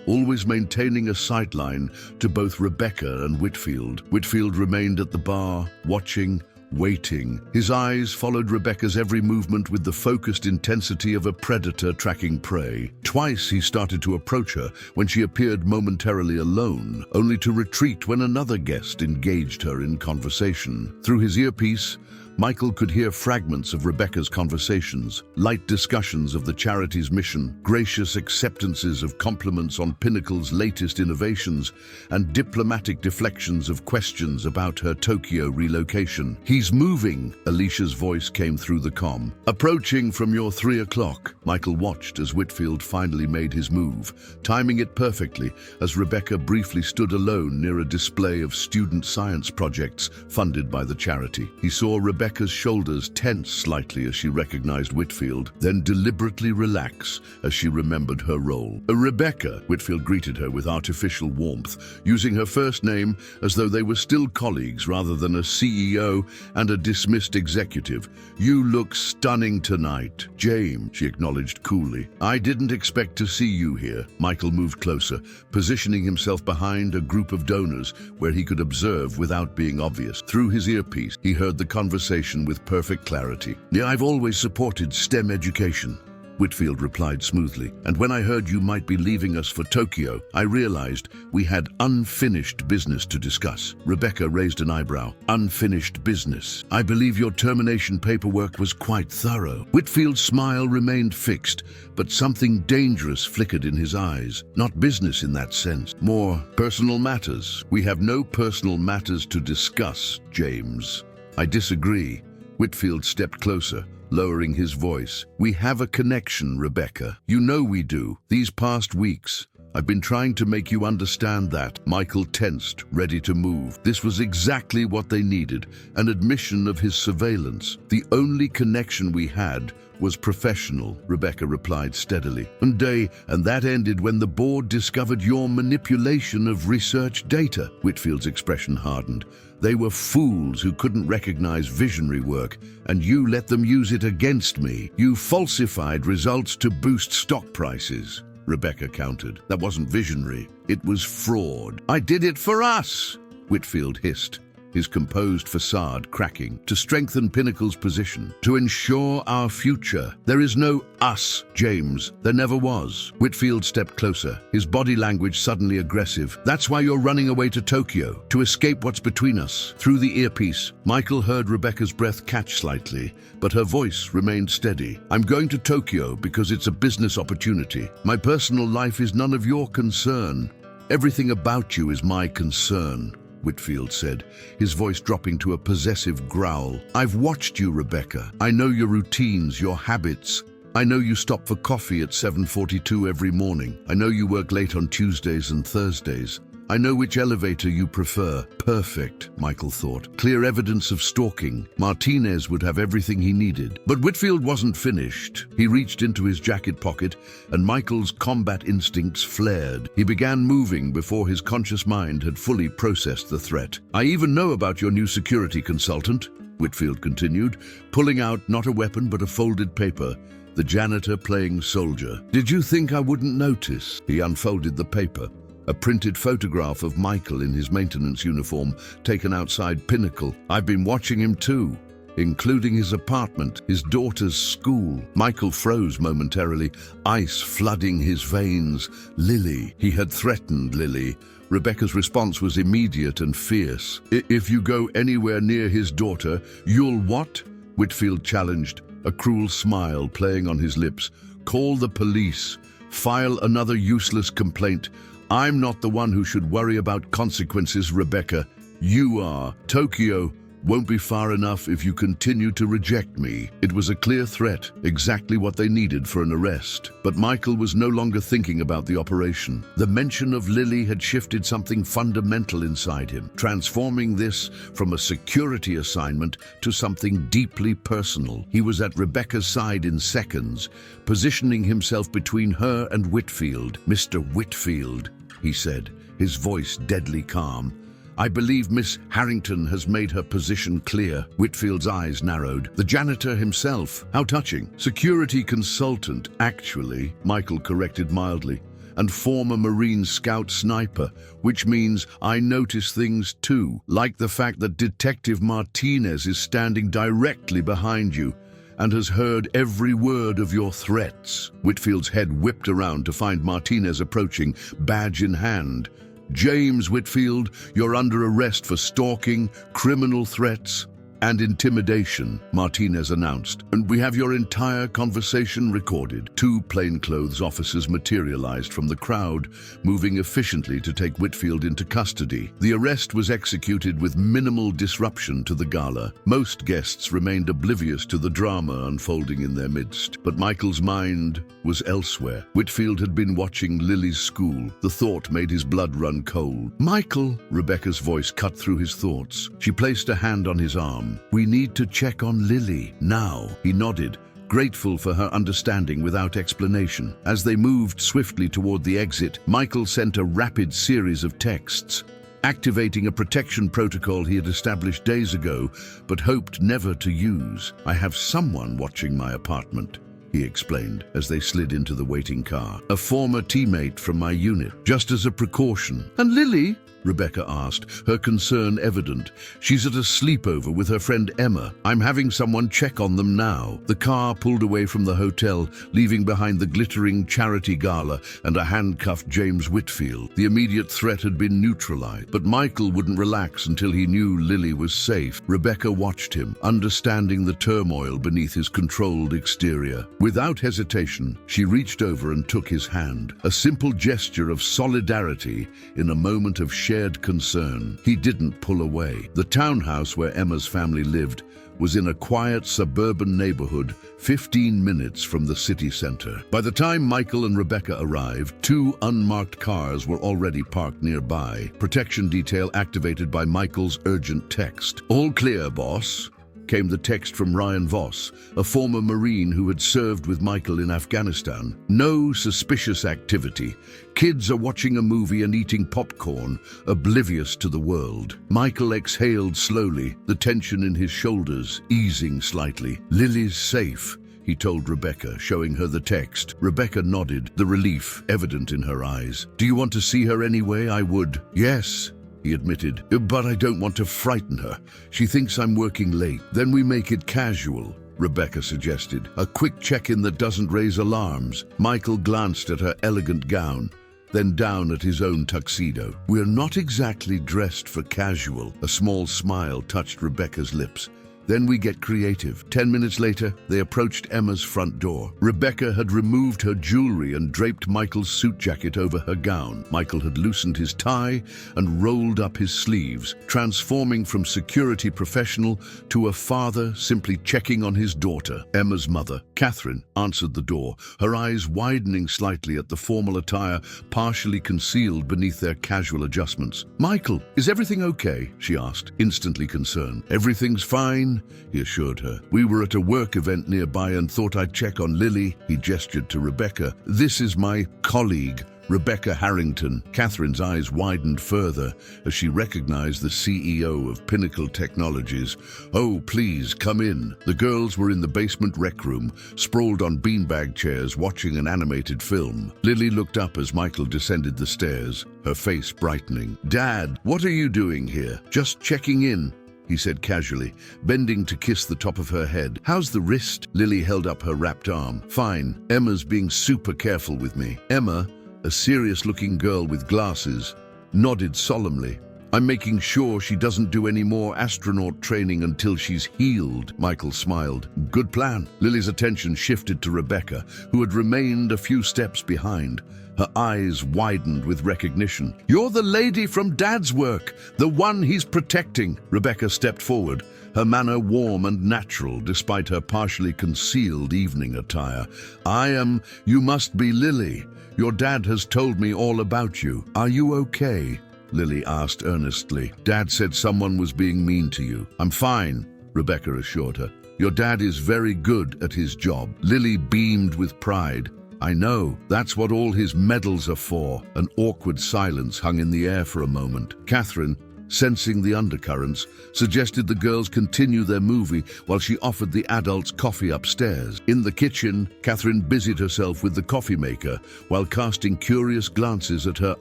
always maintaining a sightline to both Rebecca and Whitfield. Whitfield remained at the bar, watching, waiting. His eyes followed Rebecca's every movement with the focused intensity of a predator tracking prey. Twice he started to approach her when she appeared momentarily alone, only to retreat when another guest engaged her in conversation. Through his earpiece, Michael could hear fragments of Rebecca's conversations, light discussions of the charity's mission, gracious acceptances of compliments on Pinnacle's latest innovations, and diplomatic deflections of questions about her Tokyo relocation. "He's moving," Alicia's voice came through the comm. "Approaching from your 3 o'clock." Michael watched as Whitfield finally made his move, timing it perfectly as Rebecca briefly stood alone near a display of student science projects funded by the charity. He saw Rebecca's shoulders tense slightly as she recognized Whitfield, then deliberately relax as she remembered her role. "Rebecca," Whitfield greeted her with artificial warmth, using her first name as though they were still colleagues rather than a CEO and a dismissed executive. "You look stunning tonight." "James," she acknowledged coolly. "I didn't expect to see you here." Michael moved closer, positioning himself behind a group of donors where he could observe without being obvious. Through his earpiece, he heard the conversation with perfect clarity. "Yeah, I've always supported STEM education," Whitfield replied smoothly. "And when I heard you might be leaving us for Tokyo, I realized we had unfinished business to discuss." Rebecca raised an eyebrow. "Unfinished business? I believe your termination paperwork was quite thorough." Whitfield's smile remained fixed, but something dangerous flickered in his eyes. "Not business in that sense. More personal matters." "We have no personal matters to discuss, James." "I disagree." Whitfield stepped closer, lowering his voice. "We have a connection, Rebecca. You know we do. These past weeks, I've been trying to make you understand that." Michael tensed, ready to move. This was exactly what they needed, an admission of his surveillance. "The only connection we had was professional," Rebecca replied steadily. And that ended when the board discovered your manipulation of research data." Whitfield's expression hardened. "They were fools who couldn't recognize visionary work, and you let them use it against me. You falsified results to boost stock prices." Rebecca countered. "That wasn't visionary. It was fraud." "I did it for us," Whitfield hissed, his composed facade cracking. "To strengthen Pinnacle's position, to ensure our future. There is no us, James. There never was." Whitfield stepped closer, his body language suddenly aggressive. "That's why you're running away to Tokyo, to escape what's between us." Through the earpiece, Michael heard Rebecca's breath catch slightly, but her voice remained steady. "I'm going to Tokyo because it's a business opportunity. My personal life is none of your concern. Everything about you is my concern," Whitfield said, his voice dropping to a possessive growl. "I've watched you, Rebecca. I know your routines, your habits. I know you stop for coffee at 7:42 every morning. I know you work late on Tuesdays and Thursdays. I know which elevator you prefer." Perfect, Michael thought. Clear evidence of stalking. Martinez would have everything he needed. But Whitfield wasn't finished. He reached into his jacket pocket, and Michael's combat instincts flared. He began moving before his conscious mind had fully processed the threat. "I even know about your new security consultant," Whitfield continued, pulling out not a weapon but a folded paper. "The janitor playing soldier. Did you think I wouldn't notice?" He unfolded the paper. A printed photograph of Michael in his maintenance uniform, taken outside Pinnacle. "I've been watching him too, including his apartment, his daughter's school." Michael froze momentarily, ice flooding his veins. Lily. He had threatened Lily. Rebecca's response was immediate and fierce. "If you go anywhere near his daughter, you'll what?" Whitfield challenged, a cruel smile playing on his lips. "Call the police. File another useless complaint. I'm not the one who should worry about consequences, Rebecca. You are. Tokyo won't be far enough if you continue to reject me." It was a clear threat, exactly what they needed for an arrest. But Michael was no longer thinking about the operation. The mention of Lily had shifted something fundamental inside him, transforming this from a security assignment to something deeply personal. He was at Rebecca's side in seconds, positioning himself between her and Whitfield. "Mr. Whitfield," he said, his voice deadly calm. "I believe Miss Harrington has made her position clear." Whitfield's eyes narrowed. "The janitor himself? How touching." "Security consultant, actually," Michael corrected mildly, "and former Marine Scout sniper, which means I notice things too, like the fact that Detective Martinez is standing directly behind you and has heard every word of your threats." Whitfield's head whipped around to find Martinez approaching, badge in hand. "James Whitfield, you're under arrest for stalking, criminal threats." and intimidation, Martinez announced. And we have your entire conversation recorded. Two plainclothes officers materialized from the crowd, moving efficiently to take Whitfield into custody. The arrest was executed with minimal disruption to the gala. Most guests remained oblivious to the drama unfolding in their midst. But Michael's mind was elsewhere. Whitfield had been watching Lily's school. The thought made his blood run cold. "Michael," Rebecca's voice cut through his thoughts. She placed a hand on his arm. "We need to check on Lily now." He nodded, grateful for her understanding without explanation. As they moved swiftly toward the exit, Michael sent a rapid series of texts, activating a protection protocol he had established days ago, but hoped never to use. "I have someone watching my apartment," he explained as they slid into the waiting car. "A former teammate from my unit, just as a precaution." "And Lily?" Rebecca asked, her concern evident. "She's at a sleepover with her friend Emma. I'm having someone check on them now." The car pulled away from the hotel, leaving behind the glittering charity gala and a handcuffed James Whitfield. The immediate threat had been neutralized, but Michael wouldn't relax until he knew Lily was safe. Rebecca watched him, understanding the turmoil beneath his controlled exterior. Without hesitation, she reached over and took his hand, a simple gesture of solidarity in a moment of shared concern. He didn't pull away. The townhouse where Emma's family lived was in a quiet suburban neighborhood 15 minutes from the city center. By the time Michael and Rebecca arrived, two unmarked cars were already parked nearby. Protection detail activated by Michael's urgent text. "All clear, boss," came the text from Ryan Voss, a former Marine who had served with Michael in Afghanistan. "No suspicious activity. Kids are watching a movie and eating popcorn, oblivious to the world." Michael exhaled slowly, the tension in his shoulders easing slightly. "Lily's safe," he told Rebecca, showing her the text. Rebecca nodded, the relief evident in her eyes. "Do you want to see her anyway? I would." "Yes," he admitted, "but I don't want to frighten her. She thinks I'm working late." "Then we make it casual," Rebecca suggested. "A quick check-in that doesn't raise alarms." Michael glanced at her elegant gown, then down at his own tuxedo. "We're not exactly dressed for casual." A small smile touched Rebecca's lips. "Then we get creative." 10 minutes later, they approached Emma's front door. Rebecca had removed her jewelry and draped Michael's suit jacket over her gown. Michael had loosened his tie and rolled up his sleeves, transforming from security professional to a father simply checking on his daughter. Emma's mother, Catherine, answered the door, her eyes widening slightly at the formal attire partially concealed beneath their casual adjustments. "Michael, is everything okay?" she asked, instantly concerned. "Everything's fine," he assured her. "We were at a work event nearby and thought I'd check on Lily." He gestured to Rebecca. "This is my colleague, Rebecca Harrington." Catherine's eyes widened further as she recognized the CEO of Pinnacle Technologies. "Oh, please, come in." The girls were in the basement rec room, sprawled on beanbag chairs watching an animated film. Lily looked up as Michael descended the stairs, her face brightening. "Dad, what are you doing here?" "Just checking in," he said casually, bending to kiss the top of her head. "How's the wrist?" Lily held up her wrapped arm. "Fine. Emma's being super careful with me." Emma, a serious-looking girl with glasses, nodded solemnly. "I'm making sure she doesn't do any more astronaut training until she's healed." Michael smiled. "Good plan." Lily's attention shifted to Rebecca, who had remained a few steps behind. Her eyes widened with recognition. "You're the lady from Dad's work, the one he's protecting." Rebecca stepped forward, her manner warm and natural despite her partially concealed evening attire. "I am. You must be Lily. Your dad has told me all about you. Are you okay?" Lily asked earnestly. "Dad said someone was being mean to you." "I'm fine," Rebecca assured her. "Your dad is very good at his job." Lily beamed with pride. "I know. That's what all his medals are for." An awkward silence hung in the air for a moment. Catherine, sensing the undercurrents, suggested the girls continue their movie while she offered the adults coffee upstairs. In the kitchen, Catherine busied herself with the coffee maker while casting curious glances at her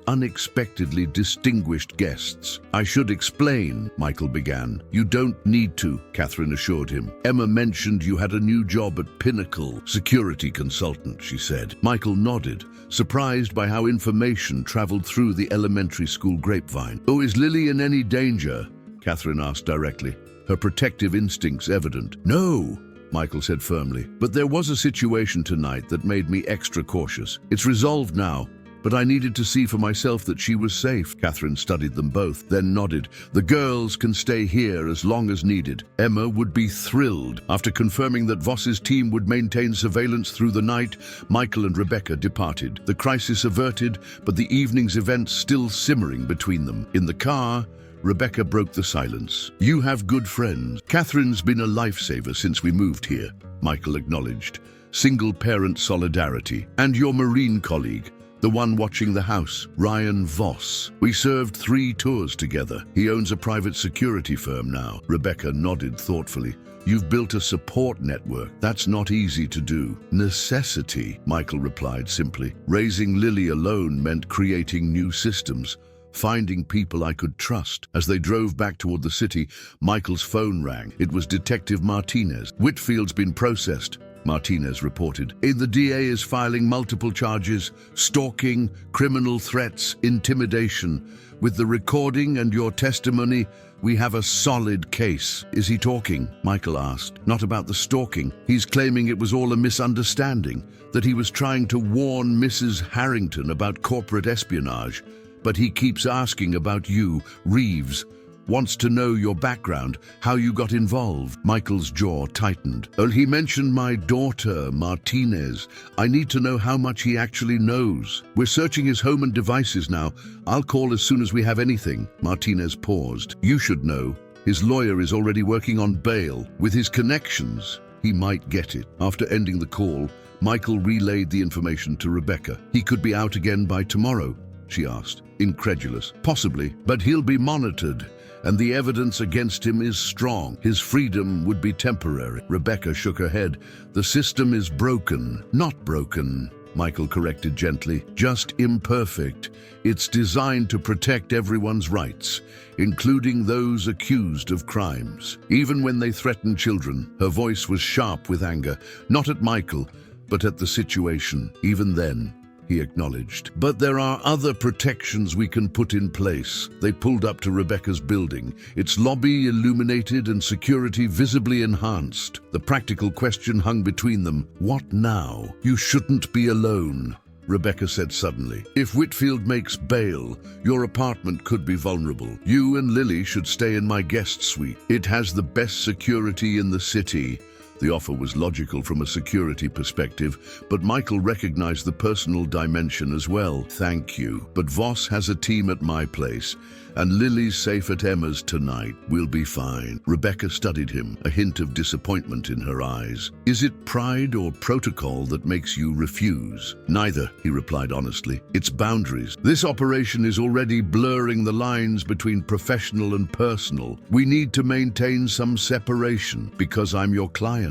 unexpectedly distinguished guests. "I should explain," Michael began. "You don't need to," Catherine assured him. "Emma mentioned you had a new job at Pinnacle, security consultant," she said. Michael nodded, surprised by how information traveled through the elementary school grapevine. "Oh, is Lily in any danger?" Catherine asked directly. her protective instincts evident. "No," Michael said firmly, "but there was a situation tonight that made me extra cautious. It's resolved now, but I needed to see for myself that she was safe." Catherine studied them both, then nodded. "The girls can stay here as long as needed." Emma would be thrilled. After confirming that Voss's team would maintain surveillance through the night, Michael and Rebecca departed. The crisis averted, but the evening's events still simmering between them. In the car, Rebecca broke the silence. "You have good friends. Catherine's been a lifesaver since we moved here," Michael acknowledged. "Single-parent solidarity. And your Marine colleague, the one watching the house, Ryan Voss. We served 3 tours together. He owns a private security firm now." Rebecca nodded thoughtfully. "You've built a support network. That's not easy to do." "Necessity," Michael replied simply. "Raising Lily alone meant creating new systems, finding people I could trust." As they drove back toward the city, Michael's phone rang. It was Detective Martinez. "Whitfield's been processed," Martinez reported. "The DA is filing multiple charges: stalking, criminal threats, intimidation. With the recording and your testimony, we have a solid case." "Is he talking?" Michael asked. "Not about the stalking. He's claiming it was all a misunderstanding, that he was trying to warn Mrs. Harrington about corporate espionage. But he keeps asking about you, Reeves. Wants to know your background, how you got involved." Michael's jaw tightened. "Oh, he mentioned my daughter, Martinez. I need to know how much he actually knows. We're searching his home and devices now. I'll call as soon as we have anything." Martinez paused. "You should know. His lawyer is already working on bail. With his connections, he might get it." After ending the call, Michael relayed the information to Rebecca. "He could be out again by tomorrow?" she asked, incredulous. "Possibly, but he'll be monitored, and the evidence against him is strong. His freedom would be temporary." Rebecca shook her head. "The system is broken." "Not broken," Michael corrected gently, "just imperfect. It's designed to protect everyone's rights, including those accused of crimes. Even when they threaten children." Her voice was sharp with anger, not at Michael, but at the situation. "Even then," he acknowledged. "But there are other protections we can put in place." They pulled up to Rebecca's building, its lobby illuminated and security visibly enhanced. The practical question hung between them. "What now?" "You shouldn't be alone," Rebecca said suddenly. "If Whitfield makes bail, your apartment could be vulnerable. You and Lily should stay in my guest suite. It has the best security in the city." The offer was logical from a security perspective, but Michael recognized the personal dimension as well. "Thank you. But Voss has a team at my place, and Lily's safe at Emma's tonight. We'll be fine." Rebecca studied him, a hint of disappointment in her eyes. "Is it pride or protocol that makes you refuse?" "Neither," he replied honestly. "It's boundaries. This operation is already blurring the lines between professional and personal. We need to maintain some separation." "Because I'm your client,"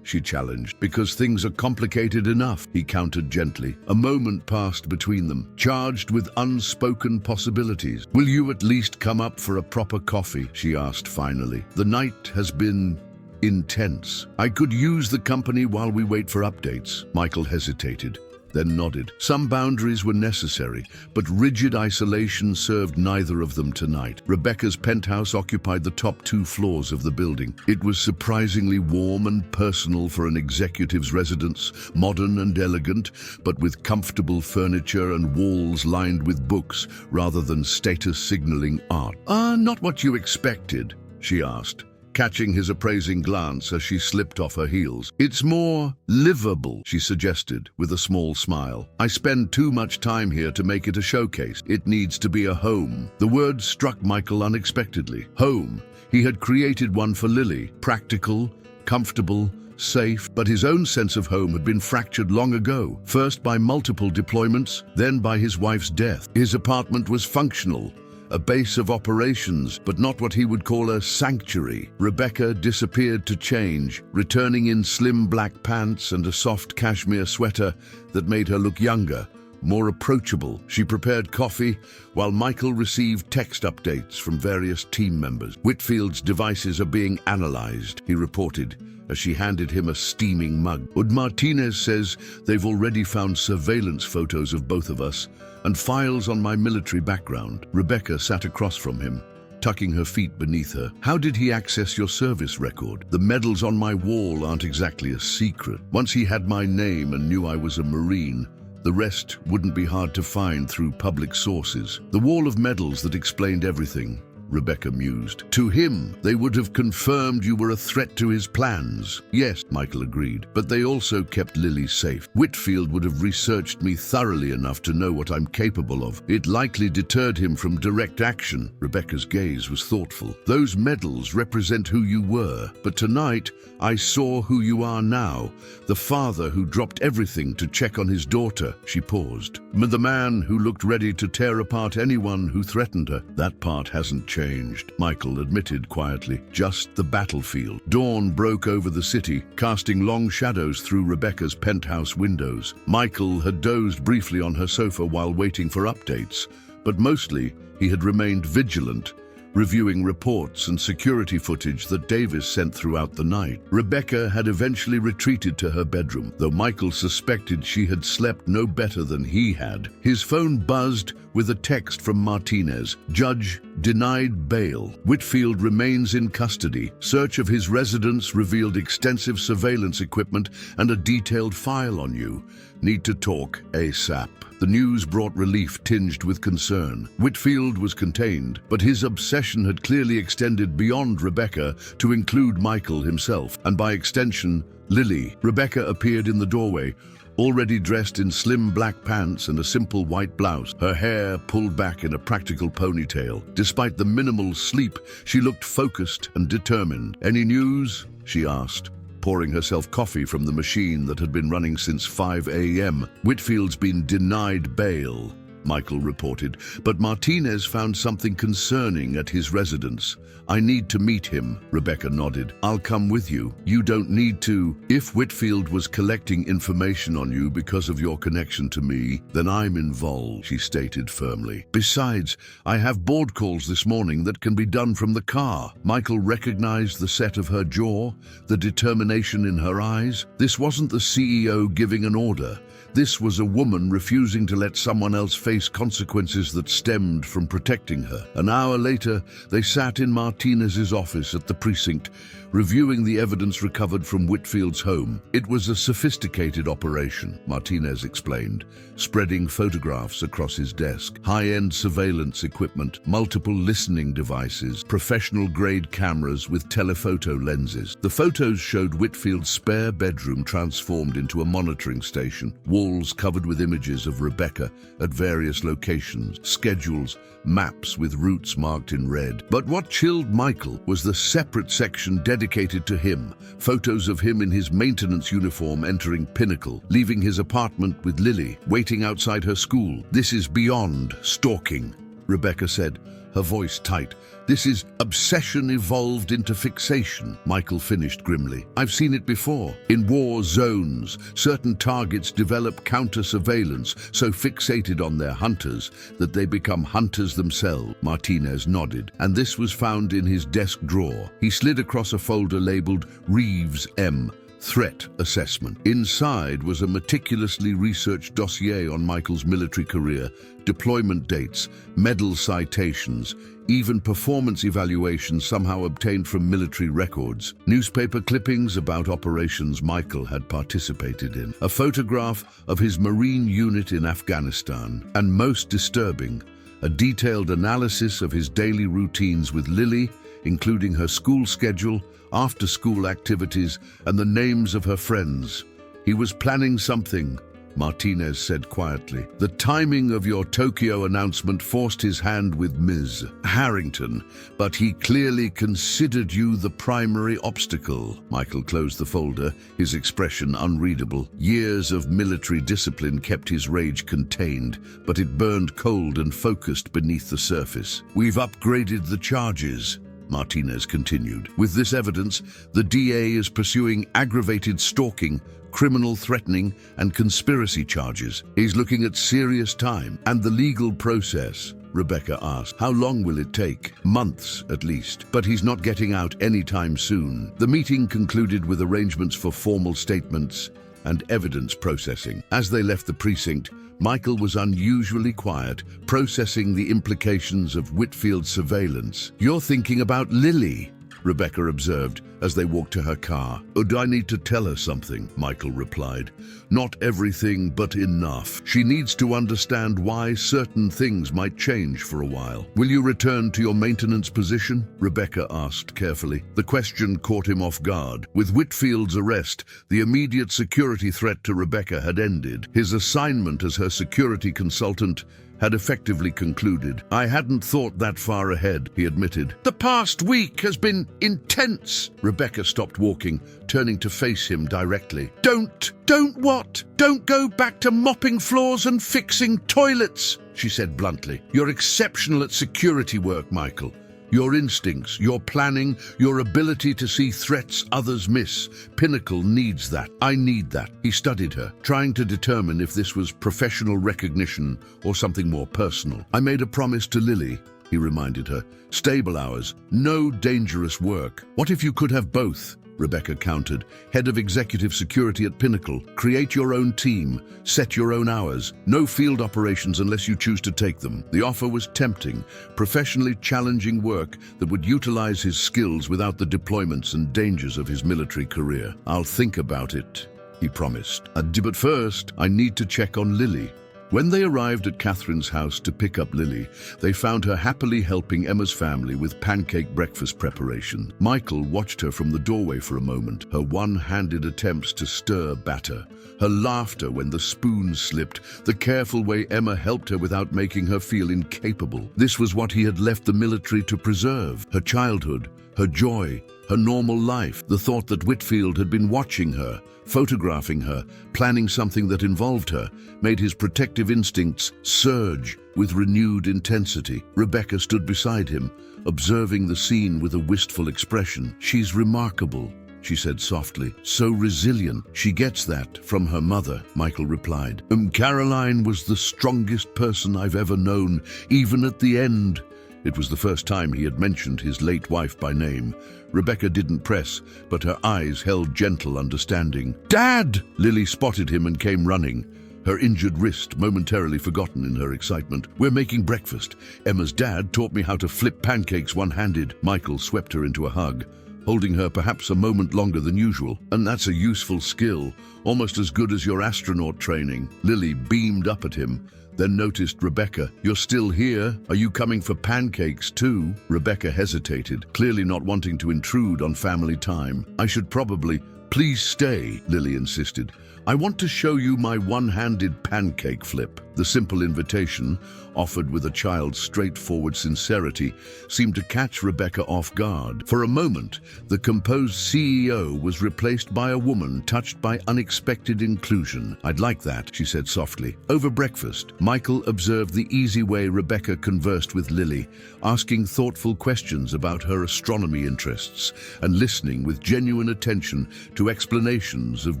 she challenged. "Because things are complicated enough," he countered gently. A moment passed between them, charged with unspoken possibilities. "Will you at least come up for a proper coffee?" she asked finally. "The night has been intense. I could use the company while we wait for updates." Michael hesitated, then nodded. Some boundaries were necessary, but rigid isolation served neither of them tonight. Rebecca's penthouse occupied the top 2 floors of the building. It was surprisingly warm and personal for an executive's residence, modern and elegant, but with comfortable furniture and walls lined with books rather than status-signaling art. Not what you expected?" she asked, catching his appraising glance as she slipped off her heels. "It's more livable," she suggested, with a small smile. "I spend too much time here to make it a showcase. It needs to be a home." The word struck Michael unexpectedly. Home. He had created one for Lily. Practical, comfortable, safe, but his own sense of home had been fractured long ago, first by multiple deployments, then by his wife's death. His apartment was functional, a base of operations, but not what he would call a sanctuary. Rebecca disappeared to change, returning in slim black pants and a soft cashmere sweater that made her look younger, more approachable. She prepared coffee, while Michael received text updates from various team members. "Whitfield's devices are being analyzed," he reported, as she handed him a steaming mug. "Martinez says they've already found surveillance photos of both of us and files on my military background." Rebecca sat across from him, tucking her feet beneath her. "How did he access your service record? The medals on my wall aren't exactly a secret. Once he had my name and knew I was a Marine, the rest wouldn't be hard to find through public sources." "The wall of medals that explained everything," Rebecca mused. "To him, they would have confirmed you were a threat to his plans." "Yes," Michael agreed, "but they also kept Lily safe. Whitfield would have researched me thoroughly enough to know what I'm capable of. It likely deterred him from direct action." Rebecca's gaze was thoughtful. "Those medals represent who you were, but tonight I saw who you are now. The father who dropped everything to check on his daughter." She paused. "The man who looked ready to tear apart anyone who threatened her." "That part hasn't changed," Michael admitted quietly. "Just the battlefield." Dawn broke over the city, casting long shadows through Rebecca's penthouse windows. Michael had dozed briefly on her sofa while waiting for updates, but mostly he had remained vigilant, reviewing reports and security footage that Davis sent throughout the night. Rebecca had eventually retreated to her bedroom, though Michael suspected she had slept no better than he had. His phone buzzed with a text from Martinez. "Judge denied bail. Whitfield remains in custody. Search of his residence revealed extensive surveillance equipment and a detailed file on you. Need to talk ASAP." The news brought relief tinged with concern. Whitfield was contained, but his obsession had clearly extended beyond Rebecca to include Michael himself, and by extension, Lily. Rebecca appeared in the doorway, already dressed in slim black pants and a simple white blouse, her hair pulled back in a practical ponytail. Despite the minimal sleep, she looked focused and determined. "Any news?" she asked, pouring herself coffee from the machine that had been running since 5 a.m. "Whitfield's been denied bail," Michael reported, "but Martinez found something concerning at his residence. I need to meet him." Rebecca nodded. "I'll come with you." "You don't need to. If Whitfield was collecting information on you because of your connection to me, then I'm involved," she stated firmly. "Besides, I have board calls this morning that can be done from the car." Michael recognized the set of her jaw, the determination in her eyes. This wasn't the CEO giving an order. This was a woman refusing to let someone else face consequences that stemmed from protecting her. An hour later, they sat in Martinez's office at the precinct, reviewing the evidence recovered from Whitfield's home. "It was a sophisticated operation," Martinez explained, spreading photographs across his desk. "High-end surveillance equipment, multiple listening devices, professional-grade cameras with telephoto lenses." The photos showed Whitfield's spare bedroom transformed into a monitoring station, walls covered with images of Rebecca at various locations, schedules, maps with routes marked in red. But what chilled Michael was the separate section dedicated to him, photos of him in his maintenance uniform entering Pinnacle, leaving his apartment with Lily, waiting outside her school. "This is beyond stalking," Rebecca said, her voice tight. "This is obsession evolved into fixation," Michael finished grimly. "I've seen it before. In war zones, certain targets develop counter-surveillance, so fixated on their hunters that they become hunters themselves." Martinez nodded, and this was found in his desk drawer. He slid across a folder labeled Reeves M. Threat Assessment. Inside was a meticulously researched dossier on Michael's military career, deployment dates, medal citations, even performance evaluations somehow obtained from military records, newspaper clippings about operations Michael had participated in, a photograph of his Marine unit in Afghanistan, and most disturbing, a detailed analysis of his daily routines with Lily, including her school schedule, after-school activities, and the names of her friends. "He was planning something," Martinez said quietly. "The timing of your Tokyo announcement forced his hand with Ms. Harrington, but he clearly considered you the primary obstacle." Michael closed the folder, his expression unreadable. Years of military discipline kept his rage contained, but it burned cold and focused beneath the surface. "We've upgraded the charges," Martinez continued. "With this evidence, the DA is pursuing aggravated stalking, criminal threatening, and conspiracy charges. He's looking at serious time." "And the legal process?" Rebecca asked. "How long will it take?" "Months, at least. But he's not getting out anytime soon." The meeting concluded with arrangements for formal statements, and evidence processing. As they left the precinct, Michael was unusually quiet, processing the implications of Whitfield's surveillance. "You're thinking about Lily," Rebecca observed as they walked to her car. "Oh, do I need to tell her something?" Michael replied. "Not everything, but enough. She needs to understand why certain things might change for a while." "Will you return to your maintenance position?" Rebecca asked carefully. The question caught him off guard. With Whitfield's arrest, the immediate security threat to Rebecca had ended. His assignment as her security consultant had effectively concluded. "I hadn't thought that far ahead," he admitted. "The past week has been intense." Rebecca stopped walking, turning to face him directly. Don't what? Don't go back to mopping floors and fixing toilets," she said bluntly. "You're exceptional at security work, Michael. Your instincts, your planning, your ability to see threats others miss. Pinnacle needs that. I need that." He studied her, trying to determine if this was professional recognition or something more personal. "I made a promise to Lily," he reminded her. "Stable hours, no dangerous work." "What if you could have both?" Rebecca countered. "Head of executive security at Pinnacle. Create your own team. Set your own hours. No field operations unless you choose to take them." The offer was tempting, professionally challenging work that would utilize his skills without the deployments and dangers of his military career. "I'll think about it," he promised. "But first, I need to check on Lily." When they arrived at Catherine's house to pick up Lily, they found her happily helping Emma's family with pancake breakfast preparation. Michael watched her from the doorway for a moment, her one-handed attempts to stir batter, her laughter when the spoon slipped, the careful way Emma helped her without making her feel incapable. This was what he had left the military to preserve: her childhood, her joy, her normal life. The thought that Whitfield had been watching her, photographing her, planning something that involved her, made his protective instincts surge with renewed intensity. Rebecca stood beside him, observing the scene with a wistful expression. "She's remarkable," she said softly. "So resilient." "She gets that from her mother," Michael replied. Caroline was the strongest person I've ever known, even at the end." It was the first time he had mentioned his late wife by name. Rebecca didn't press, but her eyes held gentle understanding. "Dad!" Lily spotted him and came running, her injured wrist momentarily forgotten in her excitement. "We're making breakfast. Emma's dad taught me how to flip pancakes one-handed." Michael swept her into a hug, holding her perhaps a moment longer than usual. "And that's a useful skill, almost as good as your astronaut training." Lily beamed up at him, then noticed Rebecca. "You're still here? Are you coming for pancakes too?" Rebecca hesitated, clearly not wanting to intrude on family time. "I should probably—" "Please stay," Lily insisted. "I want to show you my one-handed pancake flip." The simple invitation, offered with a child's straightforward sincerity, seemed to catch Rebecca off guard. For a moment, the composed CEO was replaced by a woman touched by unexpected inclusion. "I'd like that," she said softly. Over breakfast, Michael observed the easy way Rebecca conversed with Lily, asking thoughtful questions about her astronomy interests and listening with genuine attention to explanations of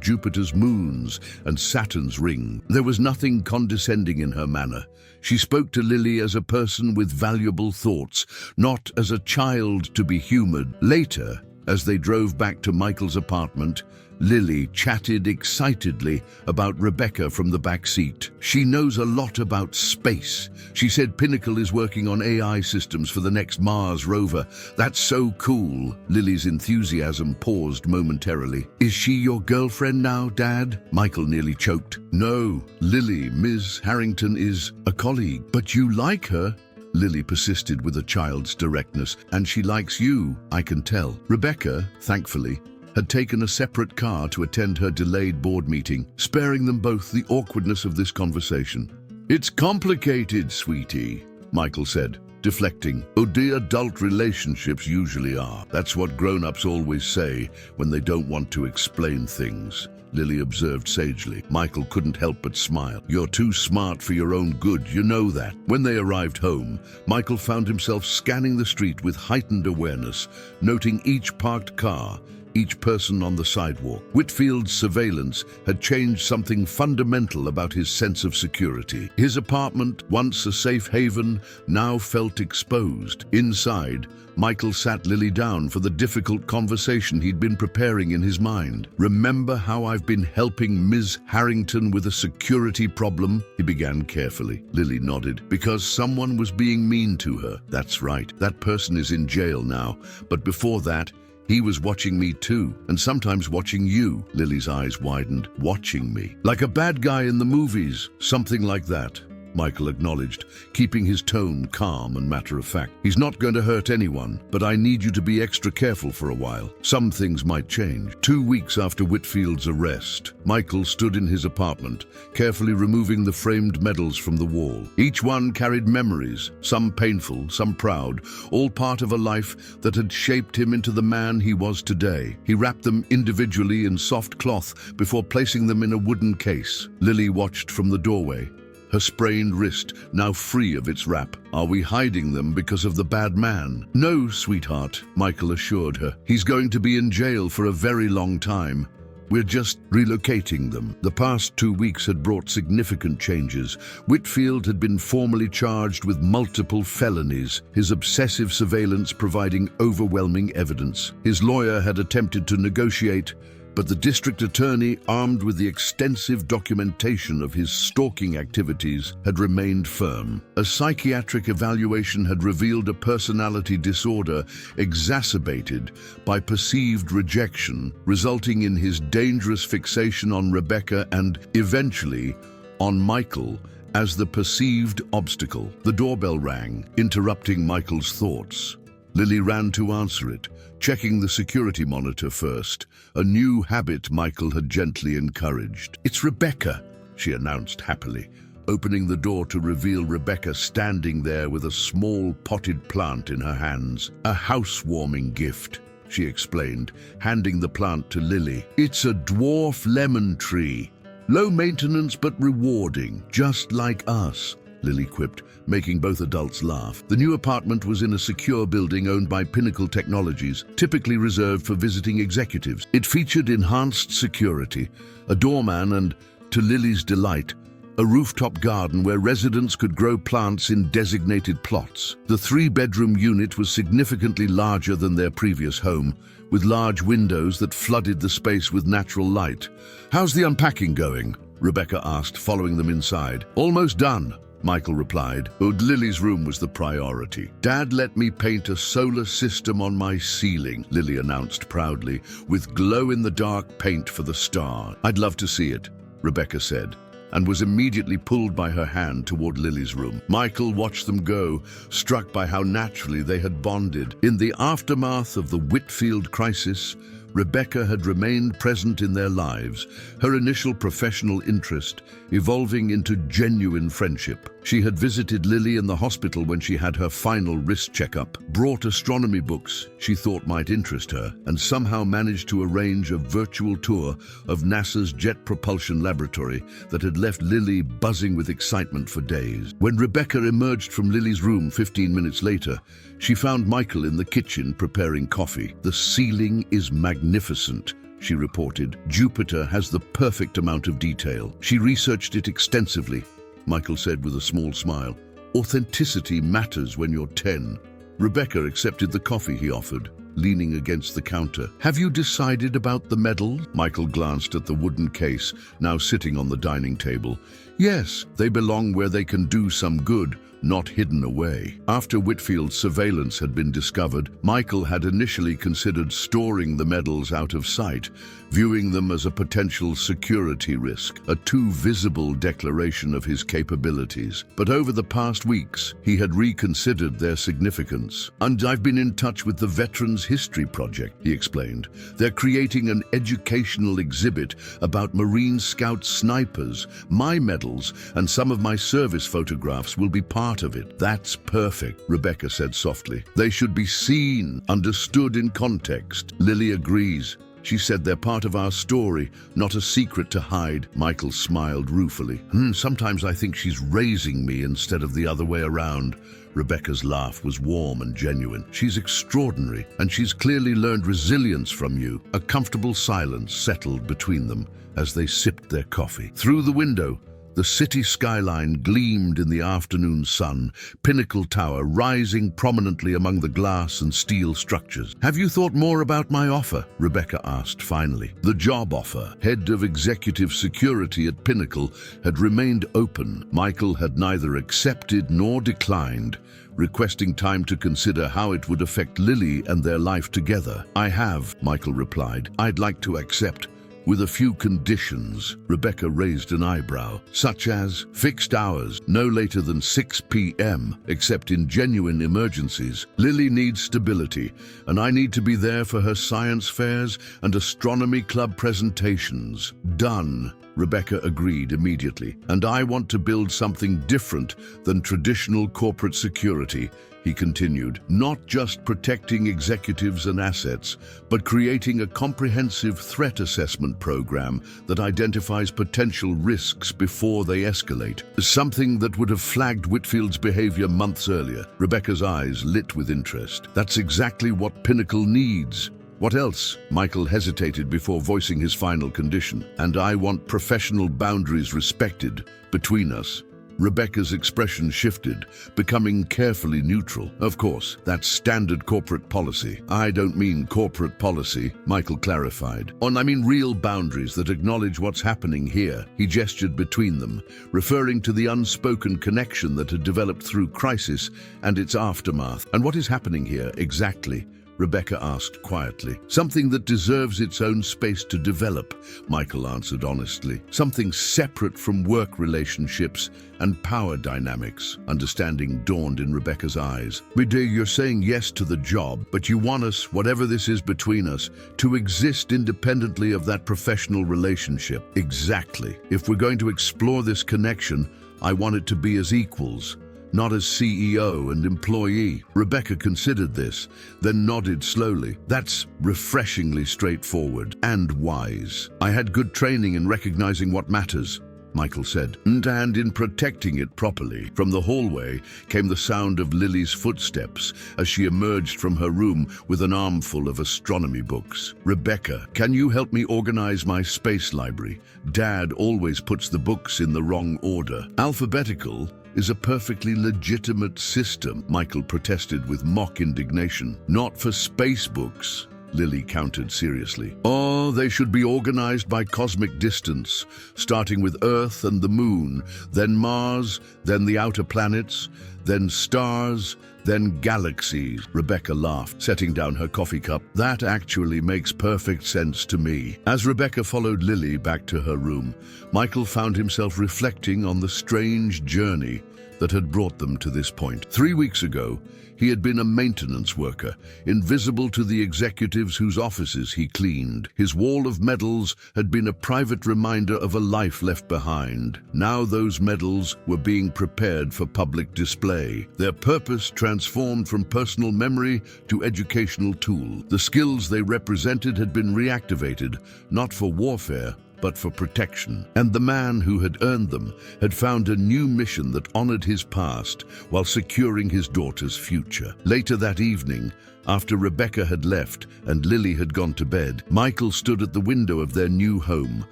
Jupiter's moons and Saturn's ring. There was nothing condescending in her manner. She spoke to Lily as a person with valuable thoughts, not as a child to be humored. Later, as they drove back to Michael's apartment, Lily chatted excitedly about Rebecca from the back seat. "She knows a lot about space. She said Pinnacle is working on AI systems for the next Mars rover. That's so cool." Lily's enthusiasm paused momentarily. "Is she your girlfriend now, Dad?" Michael nearly choked. "No, Lily, Ms. Harrington, is a colleague." "But you like her?" Lily persisted with a child's directness. "And she likes you, I can tell." Rebecca, thankfully, had taken a separate car to attend her delayed board meeting, sparing them both the awkwardness of this conversation. "It's complicated, sweetie," Michael said, deflecting. "Oh, the adult relationships usually are. That's what grown-ups always say when they don't want to explain things," Lily observed sagely. Michael couldn't help but smile. "You're too smart for your own good, you know that." When they arrived home, Michael found himself scanning the street with heightened awareness, noting each parked car, each person on the sidewalk. Whitfield's surveillance had changed something fundamental about his sense of security. His apartment, once a safe haven, now felt exposed. Inside, Michael sat Lily down for the difficult conversation he'd been preparing in his mind. "Remember how I've been helping Ms. Harrington with a security problem?" he began carefully. Lily nodded. "Because someone was being mean to her." "That's right. That person is in jail now. But before that, he was watching me too, and sometimes watching you." Lily's eyes widened. "Watching me? Like a bad guy in the movies?" "Something like that," Michael acknowledged, keeping his tone calm and matter-of-fact. "He's not going to hurt anyone, but I need you to be extra careful for a while. Some things might change." 2 weeks after Whitfield's arrest, Michael stood in his apartment, carefully removing the framed medals from the wall. Each one carried memories, some painful, some proud, all part of a life that had shaped him into the man he was today. He wrapped them individually in soft cloth before placing them in a wooden case. Lily watched from the doorway, her sprained wrist now free of its wrap. "Are we hiding them because of the bad man?" "No, sweetheart," Michael assured her. "He's going to be in jail for a very long time. We're just relocating them." The past 2 weeks had brought significant changes. Whitfield had been formally charged with multiple felonies, his obsessive surveillance providing overwhelming evidence. His lawyer had attempted to negotiate, but the district attorney, armed with the extensive documentation of his stalking activities, had remained firm. A psychiatric evaluation had revealed a personality disorder exacerbated by perceived rejection, resulting in his dangerous fixation on Rebecca and, eventually, on Michael as the perceived obstacle. The doorbell rang, interrupting Michael's thoughts. Lily ran to answer it, checking the security monitor first, a new habit Michael had gently encouraged. "It's Rebecca," she announced happily, opening the door to reveal Rebecca standing there with a small potted plant in her hands. "A housewarming gift," she explained, handing the plant to Lily. "It's a dwarf lemon tree. Low maintenance but rewarding, just like us," Lily quipped, making both adults laugh. The new apartment was in a secure building owned by Pinnacle Technologies, typically reserved for visiting executives. It featured enhanced security, a doorman and, to Lily's delight, a rooftop garden where residents could grow plants in designated plots. The 3-bedroom unit was significantly larger than their previous home, with large windows that flooded the space with natural light. "How's the unpacking going?" Rebecca asked, following them inside. "Almost done," Michael replied. Lily's room was the priority. "Dad let me paint a solar system on my ceiling," Lily announced proudly, with glow-in-the-dark paint for the star. "I'd love to see it," Rebecca said, and was immediately pulled by her hand toward Lily's room. Michael watched them go, struck by how naturally they had bonded. In the aftermath of the Whitfield crisis, Rebecca had remained present in their lives, her initial professional interest evolving into genuine friendship. She had visited Lily in the hospital when she had her final wrist checkup, brought astronomy books she thought might interest her, and somehow managed to arrange a virtual tour of NASA's Jet Propulsion Laboratory that had left Lily buzzing with excitement for days. When Rebecca emerged from Lily's room 15 minutes later, she found Michael in the kitchen preparing coffee. "The ceiling is magnificent," she reported. "Jupiter has the perfect amount of detail." She researched it extensively, Michael said with a small smile. "Authenticity matters when you're 10. Rebecca accepted the coffee he offered, leaning against the counter. "Have you decided about the medals?" Michael glanced at the wooden case, now sitting on the dining table. "Yes, they belong where they can do some good, not hidden away." After Whitfield's surveillance had been discovered, Michael had initially considered storing the medals out of sight, viewing them as a potential security risk, a too visible declaration of his capabilities. But over the past weeks, he had reconsidered their significance. "And I've been in touch with the Veterans History Project," he explained. "They're creating an educational exhibit about Marine Scout snipers. My medals and some of my service photographs will be part of it." "That's perfect," Rebecca said softly. "They should be seen, understood in context." Lily agrees. She said they're part of our story, not a secret to hide. Michael smiled ruefully. Sometimes I think she's raising me instead of the other way around. Rebecca's laugh was warm and genuine. She's extraordinary, and she's clearly learned resilience from you. A comfortable silence settled between them as they sipped their coffee. Through the window, the city skyline gleamed in the afternoon sun, Pinnacle Tower rising prominently among the glass and steel structures. "Have you thought more about my offer?" Rebecca asked finally. The job offer, head of executive security at Pinnacle, had remained open. Michael had neither accepted nor declined, requesting time to consider how it would affect Lily and their life together. "I have," Michael replied. "I'd like to accept, with a few conditions." Rebecca raised an eyebrow. "Such as fixed hours, no later than 6 p.m., except in genuine emergencies. Lily needs stability, and I need to be there for her science fairs and astronomy club presentations." "Done," Rebecca agreed immediately. "And I want to build something different than traditional corporate security," he continued. "Not just protecting executives and assets, but creating a comprehensive threat assessment program that identifies potential risks before they escalate. Something that would have flagged Whitfield's behavior months earlier." Rebecca's eyes lit with interest. "That's exactly what Pinnacle needs." "What else?" Michael hesitated before voicing his final condition. "And I want professional boundaries respected between us." Rebecca's expression shifted, becoming carefully neutral. "Of course, that's standard corporate policy." "I don't mean corporate policy," Michael clarified. I mean real boundaries that acknowledge what's happening here." He gestured between them, referring to the unspoken connection that had developed through crisis and its aftermath. "And what is happening here exactly?" Rebecca asked quietly. "Something that deserves its own space to develop," Michael answered honestly. "Something separate from work relationships and power dynamics." Understanding dawned in Rebecca's eyes. "Biddy, you're saying yes to the job, but you want us, whatever this is between us, to exist independently of that professional relationship." "Exactly. If we're going to explore this connection, I want it to be as equals, not as CEO and employee." Rebecca considered this, then nodded slowly. "That's refreshingly straightforward and wise. I had good training in recognizing what matters," Michael said, "and in protecting it properly." From the hallway came the sound of Lily's footsteps as she emerged from her room with an armful of astronomy books. "Rebecca, can you help me organize my space library? Dad always puts the books in the wrong order." "Alphabetical is a perfectly legitimate system," Michael protested with mock indignation. "Not for space books," Lily countered seriously. "Oh, they should be organized by cosmic distance, starting with Earth and the Moon, then Mars, then the outer planets, then stars, then galaxies." Rebecca laughed, setting down her coffee cup. "That actually makes perfect sense to me." As Rebecca followed Lily back to her room, Michael found himself reflecting on the strange journey that had brought them to this point. 3 weeks ago, he had been a maintenance worker, invisible to the executives whose offices he cleaned. His wall of medals had been a private reminder of a life left behind. Now those medals were being prepared for public display, their purpose transformed from personal memory to educational tool. The skills they represented had been reactivated, not for warfare, but for protection. And the man who had earned them had found a new mission that honored his past while securing his daughter's future. Later that evening, after Rebecca had left and Lily had gone to bed, Michael stood at the window of their new home,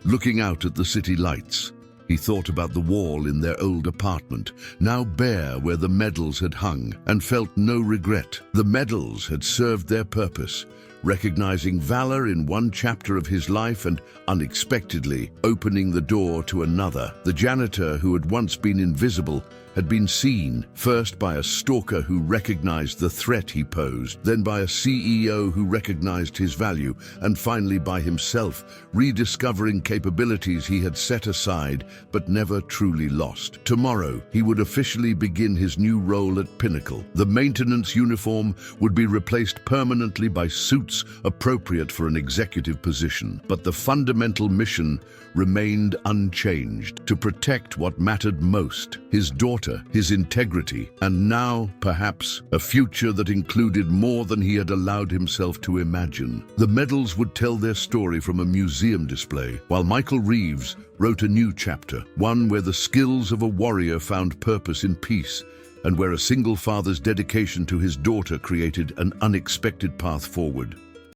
looking out at the city lights. He thought about the wall in their old apartment, now bare where the medals had hung, and felt no regret. The medals had served their purpose, recognizing valor in one chapter of his life and, unexpectedly, opening the door to another. The janitor, who had once been invisible, had been seen, first by a stalker who recognized the threat he posed, then by a CEO who recognized his value, and finally by himself, rediscovering capabilities he had set aside but never truly lost. Tomorrow, he would officially begin his new role at Pinnacle. The maintenance uniform would be replaced permanently by suits appropriate for an executive position. But the fundamental mission remained unchanged: to protect what mattered most, his daughter character, his integrity, and now, perhaps, a future that included more than he had allowed himself to imagine. The medals would tell their story from a museum display, while Michael Reeves wrote a new chapter, one where the skills of a warrior found purpose in peace, and where a single father's dedication to his daughter created an unexpected path forward.